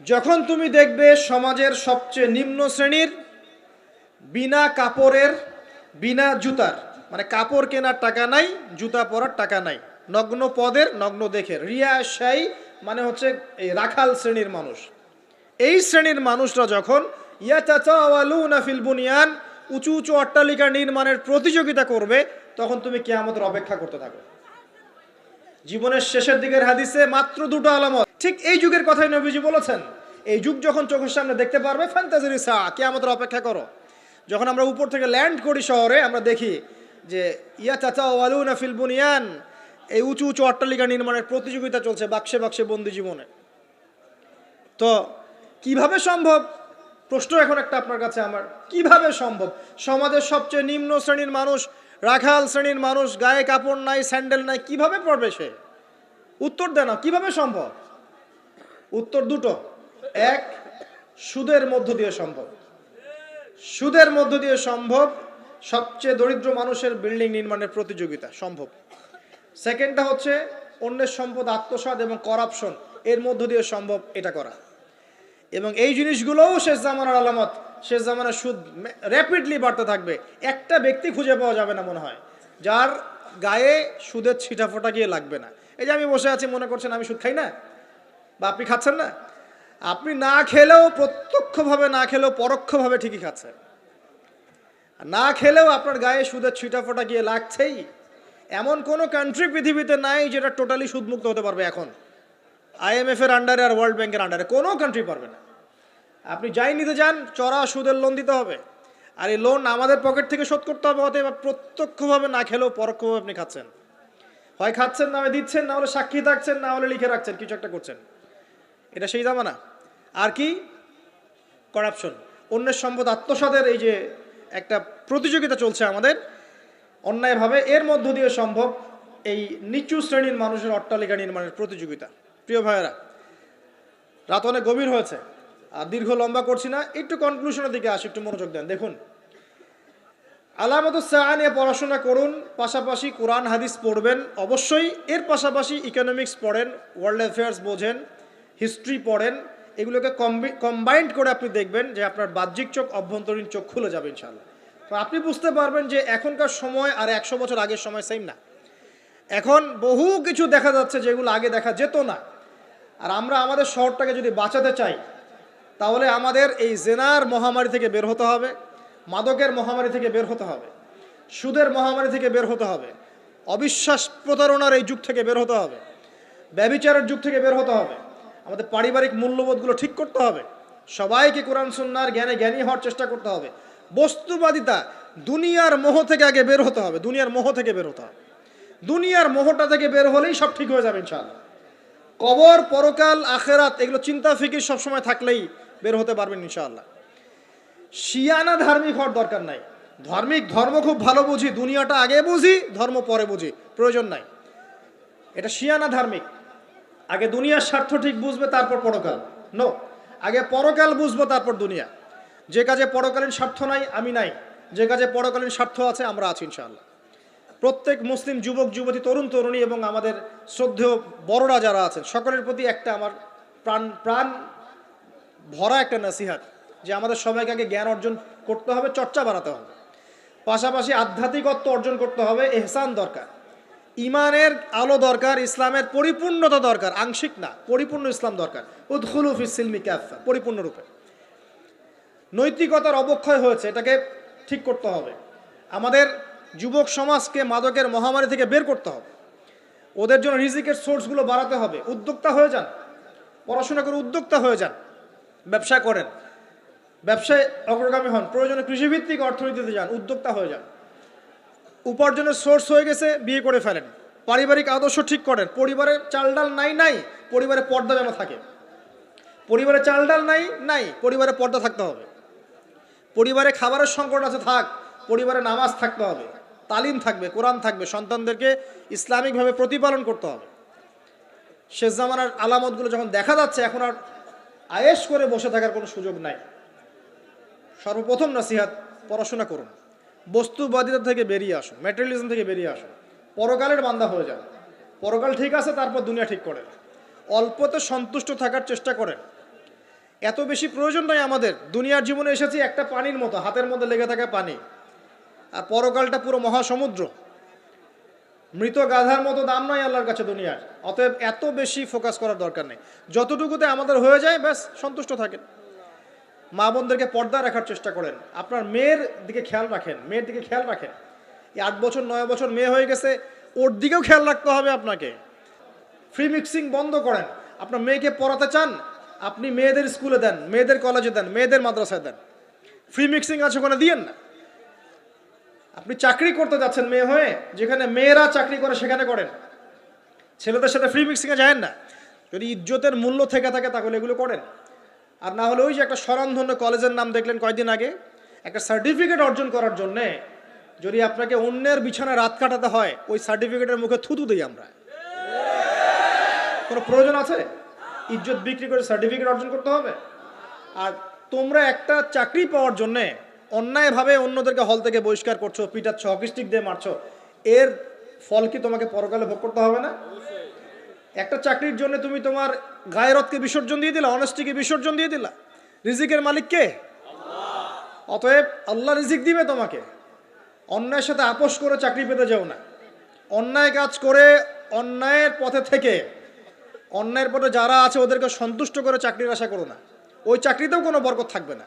যখন তুমি দেখবে সমাজের সবচেয়ে নিম্ন শ্রেণীর, বিনা কাপড়ের, বিনা জুতার, মানে কাপড় কেনার টাকা নাই, জুতা পরার টাকা নাই, নগ্ন পদের, নগ্ন দেখে, রিয়াশাই মানে হচ্ছে এই রাখাল শ্রেণীর মানুষ, এই শ্রেণীর মানুষরা যখন ইয়াতাতাওয়ালুনা ফিল বুনিয়ান, উঁচু উঁচু অট্টালিকা নির্মাণের প্রতিযোগিতা করবে, তখন তুমি কিয়ামতের অপেক্ষা করতে থাকো। জীবনের শেষের দিকের হাদিসে মাত্র 2টো আলামত, ঠিক এই যুগের কথাই নবীজি বলেছেন। এই যুগ যখন চোখের সামনে দেখতে পারবে, ফ্যান্টাসির সা, কিয়ামতের অপেক্ষা করো। যখন আমরা উপর থেকে ল্যান্ড করি শহরে, আমরা দেখি যে ইয়াতাতাওয়ালুনা ফিল বুনিয়ান, এই উঁচু উঁচু অট্টালিকা নির্মাণের প্রতিযোগিতা চলছে বাক্সে বাক্সে বন্দি জীবনে। তো কিভাবে সম্ভব, প্রশ্ন এখন একটা আপনার কাছে আমার, কিভাবে সম্ভব সমাজের সবচেয়ে নিম্ন শ্রেণীর মানুষ, রাখাল শ্রেণীর মানুষ, গায়ে কাপড় নাই, স্যান্ডেল নাই, কিভাবে পড়বে সে? উত্তর দেন, কিভাবে সম্ভব? উত্তর 2টো। এক, সুদের মধ্য দিয়ে সম্ভব, সুদের মধ্য দিয়ে সম্ভব। সবচেয়ে দরিদ্র মানুষের বিল্ডিং নির্মাণের প্রতিযোগিতা সম্ভব। সেকেন্ডটা হচ্ছে অন্যের সম্পদ আত্মসাৎ এবং করাপশন, এর মধ্য দিয়ে সম্ভব এটা করা। এবং এই জিনিসগুলোও শেষ জামানার আলামত। শেষ জামানার সুদ র্যাপিডলি বাড়তে থাকবে। একটা ব্যক্তি খুঁজে পাওয়া যাবে না মনে হয় যার গায়ে সুদের ছিটাফোঁটা গিয়ে লাগবে না। এই যে আমি বসে আছি, মনে করছেন আমি সুদ খাই না, বা আপনি খাচ্ছেন না, আপনি না খেলেও, প্রত্যক্ষভাবে না খেলেও পরোক্ষভাবে ঠিকই খাচ্ছেন। না খেলেও আপনার গায়ে সুদের ছিটাফোঁটা গিয়ে লাগছেই। এমন কোনো কান্ট্রি পৃথিবীতে নাই যেটা টোটালি সুদমুক্ত হতে পারবে এখন। IMF এর আন্ডারে আর ওয়ার্ল্ড ব্যাংকের আন্ডারে কোনো কান্ট্রি পারবে না। আপনি যাই নিতে যান, চড়া সুদের লোন দিতে হবে, আর এই লোন আমাদের পকেট থেকে শোধ করতে হবে। অতএব প্রত্যক্ষভাবে না খেলেও পরোক্ষভাবে আপনি খাচ্ছেন। হয় খাচ্ছেন, না হয় দিচ্ছেন, না হলে সাক্ষী থাকছেন, না হলে লিখে রাখছেন, কিছু একটা করছেন। এটা সেই জামানা। আর কি, করাপশন, অন্যের সম্পদ আত্মসাতের এই যে একটা প্রতিযোগিতা চলছে আমাদের অন্যায়ভাবে, এর মধ্য দিয়ে সম্ভব এই নিচু শ্রেণীর মানুষের অট্টালিকা নির্মাণের প্রতিযোগিতা। প্রিয় ভাইয়েরা, রাত অনেক গভীর হয়েছে, আর দীর্ঘ লম্বা করছি না, একটু কনক্লুশনের দিকে আসি, একটু মনোযোগ দেন। দেখুন, আলামাতুস সাআ নিয়ে পড়াশোনা করুন, পাশাপাশি কোরআন হাদিস পড়বেন অবশ্যই, এর পাশাপাশি ইকোনমিক্স পড়েন, ওয়ার্ল্ড অ্যাফেয়ার্স বোঝেন, হিস্ট্রি পড়েন। এগুলোকে কম্বাইন্ড করে আপনি দেখবেন যে আপনার বাহ্যিক চোখ, অভ্যন্তরীণ চোখ খুলে যাবে ইনশাআল্লাহ। তো আপনি বুঝতে পারবেন যে এখনকার সময় আর 100 বছর আগের সময় সেম না। এখন বহু কিছু দেখা যাচ্ছে যেগুলো আগে দেখা যেত না। আর আমরা আমাদের শহরটাকে যদি বাঁচাতে চাই, তাহলে আমাদের এই জেনার মহামারী থেকে বের হতে হবে, মাদকের মহামারী থেকে বের হতে হবে, সুদের মহামারী থেকে বের হতে হবে, অবিশ্বাস প্রতারণার এই যুগ থেকে বের হতে হবে, ব্যভিচারের যুগ থেকে বের হতে হবে। আমাদের পারিবারিক মূল্যবোধগুলো ঠিক করতে হবে, সবাইকে কোরআন সুন্নাহর জ্ঞানে জ্ঞানী হওয়ার চেষ্টা করতে হবে। বস্তুবাদিতা, দুনিয়ার মোহ থেকে আগে বের হতে হবে, দুনিয়ার মোহ থেকে বের হতে হবে। দুনিয়ার মোহটা থেকে বের হলেই সব ঠিক হয়ে যাবে ইনশাআল্লাহ। কবর, পরকাল, আখেরাত এগুলো চিন্তা ফিকির সবসময় থাকলেই বের হতে পারবেন ইনশাআল্লাহ। শিয়ানা ধার্মিক হওয়ার দরকার নাই। ধর্ম খুব ভালো বুঝি, দুনিয়াটা আগে বুঝি, ধর্ম পরে বুঝি, প্রয়োজন নাই। এটা শিয়ানা ধার্মিক। আগে দুনিয়ার স্বার্থ ঠিক বুঝবে, তারপর পরকাল। নো, আগে পরকাল বুঝবো, তারপর দুনিয়া। যে কাজে পরকালীন স্বার্থ নাই, আমি নাই। যে কাজে পরকালীন স্বার্থ আছে, আমরা আছি ইনশাআল্লাহ। প্রত্যেক মুসলিম যুবক যুবতী, তরুণ তরুণী এবং আমাদের শ্রদ্ধেয় বড়রা যারা আছেন, সকলের প্রতি একটা আমার প্রাণ ভরা একটা নসিহাত, যে আমাদের সবাইকে আগে জ্ঞান অর্জন করতে হবে, চর্চা বাড়াতে হবে, পাশাপাশি আধ্যাত্মিকত্ব অর্জন করতে হবে, এহসান দরকার, ইমানের আলো দরকার, ইসলামের পরিপূর্ণতা দরকার, আংশিক না, পরিপূর্ণ ইসলাম দরকার। উদখুলু ফিস সিলমি কাফা, পরিপূর্ণরূপে। নৈতিকতার অবক্ষয় হয়েছে, এটাকে ঠিক করতে হবে। আমাদের যুবক সমাজকে মাদকের মহামারী থেকে বের করতে হবে। ওদের জন্য রিজিকের সোর্সগুলো বাড়াতে হবে। উদ্যোক্তা হয়ে যান, পড়াশোনা করে উদ্যোক্তা হয়ে যান, ব্যবসা করেন, ব্যবসায় অগ্রগামী হন, প্রয়োজনে কৃষিভিত্তিক অর্থনীতিতে যান, উদ্যোক্তা হয়ে যান। উপার্জনের সোর্স হয়ে গেছে, বিয়ে করে ফেলেন। পারিবারিক আদর্শ ঠিক করেন। পরিবারে চাল ডাল নাই, পরিবারে পর্দা যেন থাকে। পরিবারে চাল ডাল নাই, পরিবারে পর্দা থাকতে হবে। পরিবারে খাবারের সংকট আছে, থাক, পরিবারে নামাজ থাকতে হবে, তালিম থাকবে, কোরআন থাকবে, সন্তানদেরকে ইসলামিকভাবে প্রতিপালন করতে হবে। শেষ জামানার আলামতগুলো যখন দেখা যাচ্ছে, এখন আর আয়েশ করে বসে থাকার কোনো সুযোগ নাই। সর্বপ্রথম নসিহাত, পড়াশোনা করুন, বস্তুবাদিতা থেকে বেরিয়ে আসুন, ম্যাটেরিয়ালিজম থেকে বেরিয়ে আসুন, পরকালের বান্দা হয়ে যান। পরকাল ঠিক আছে, তারপর দুনিয়া ঠিক করেন। অল্পতে সন্তুষ্ট থাকার চেষ্টা করেন। এত বেশি প্রয়োজন নয় আমাদের। দুনিয়ার জীবনে এসেছি একটা পানির মতো, হাতের মধ্যে লেগে থাকা পানি, আর পরকালটা পুরো মহাসমুদ্র। মৃত গাধার মতো দাম নয় আল্লাহর কাছে দুনিয়ার। অতএব এত বেশি ফোকাস করার দরকার নেই। যতটুকুতে আমাদের হয়ে যায় ব্যাস সন্তুষ্ট থাকেন। মা বোনদেরকে পর্দা রাখার চেষ্টা করেন। আপনার মেয়ের দিকে খেয়াল রাখেন, মেয়ের দিকে খেয়াল রাখেন। এই 8 বছর 9 বছর মেয়ে হয়ে গেছে, ওর দিকেও খেয়াল রাখতে হবে আপনাকে। ফ্রি মিক্সিং বন্ধ করেন। আপনার মেয়েকে পড়াতে চান, আপনি মেয়েদের স্কুলে দেন, মেয়েদের কলেজে দেন, মেয়েদের মাদ্রাসায় দেন। ফ্রি মিক্সিং আছে ওখানে দিয়েন না। আপনি চাকরি করতে যাচ্ছেন মেয়ে হয়ে, যেখানে মেয়েরা চাকরি করে সেখানে করেন। ছেলেদের সাথে ফ্রি মিক্সিংয়ে যায়েন না। যদি ইজ্জতের মূল্য থেকে থাকে তাহলে এগুলো করেন। আর না হলে ওই যে একটা স্বনামধন্য কলেজের নাম দেখলেন কয়েকদিন আগে, একটা সার্টিফিকেট অর্জন করার জন্যে যদি আপনাকে অন্যের বিছানায় রাত কাটাতে হয়, ওই সার্টিফিকেটের মুখে থুতু দিই আমরা। কোনো প্রয়োজন আছে? ইজ্জত বিক্রি করে সার্টিফিকেট অর্জন করতে হবে? আর তোমরা একটা চাকরি পাওয়ার জন্যে অন্যায়ভাবে অন্যদেরকে হল থেকে বহিষ্কার করছো, পিটাচ্ছ, হকি স্টিক দিয়ে মারছো, এর ফল কি তোমাকে পরকালে ভোগ করতে হবে না? একটা চাকরির জন্য তুমি তোমার গায়রতকে বিসর্জন দিয়ে দিলা, অনেস্টিকে বিসর্জন দিয়ে দিলা। রিজিকের মালিক কে? অতএব আল্লাহ রিজিক দিবে তোমাকে। অন্যায়ের সাথে আপোষ করে চাকরি পেতে যাও না। অন্যায় কাজ করে, অন্যায়ের পথে থেকে, অন্যায়ের পথে যারা আছে ওদেরকে সন্তুষ্ট করে চাকরির আশা করো না। ওই চাকরিতেও কোনো বরকত থাকবে না।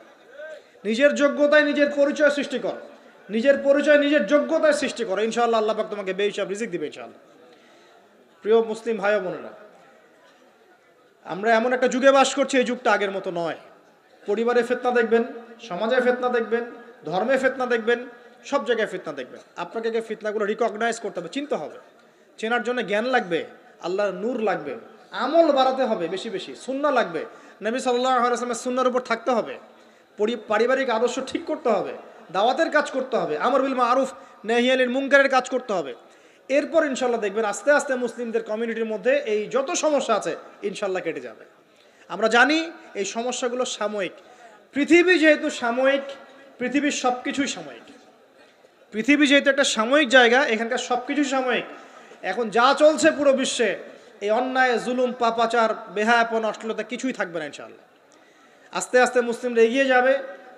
নিজের যোগ্যতায় নিজের পরিচয় সৃষ্টি করো, নিজের পরিচয় নিজের যোগ্যতায় সৃষ্টি করো। ইনশাআল্লাহ আল্লাহ পাক তোমাকে বেহিসাব রিজিক দিবে ইনশাআল্লাহ। প্রিয় মুসলিম ভাই বোনেরা, আমরা এমন একটা যুগে বাস করছি, এই যুগটা আগের মতো নয়। পরিবারে ফিতনা দেখবেন, সমাজে ফিতনা দেখবেন, ধর্মে ফিতনা দেখবেন, সব জায়গায় ফিতনা দেখবেন। আপনাকে ফিতনাগুলো রিকগনাইজ করতে হবে, চিনতে হবে। চেনার জন্য জ্ঞান লাগবে, আল্লাহর নূর লাগবে, আমল বাড়াতে হবে, বেশি বেশি সুন্নাহ লাগবে, নবী সাল্লাল্লাহু আলাইহি ওয়াসাল্লামের সুন্নাহর উপর থাকতে হবে, পারিবারিক আদর্শ ঠিক করতে হবে, দাওয়াতের কাজ করতে হবে, আমর বিল মারুফ নাহি আনিল মুনকারের কাজ করতে হবে। এরপর ইনশাল্লাহ দেখবেন আস্তে আস্তে মুসলিমদের কমিউনিটির মধ্যে এই যত সমস্যা আছে ইনশাল্লাহ কেটে যাবে। আমরা জানি এই সমস্যাগুলো সাময়িক। পৃথিবী যেহেতু সাময়িক, পৃথিবীর সব কিছুই সাময়িক। পৃথিবী যেহেতু একটা সাময়িক জায়গা, এখানকার সব কিছুই সাময়িক। এখন যা চলছে পুরো বিশ্বে, এই অন্যায়, জুলুম, পাপাচার, বেহায়াপন, অশ্লীলতা কিছুই থাকবে না ইনশাআল্লাহ। আস্তে আস্তে মুসলিমরা এগিয়ে যাবে,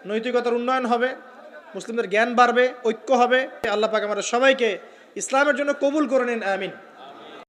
নৈতিকতার উন্নয়ন হবে, মুসলিমদের জ্ঞান বাড়বে, ঐক্য হবে। আল্লাহ পাক আমাদের সবাইকে ইসলামের জন্য কবুল করে নিন, আমিন।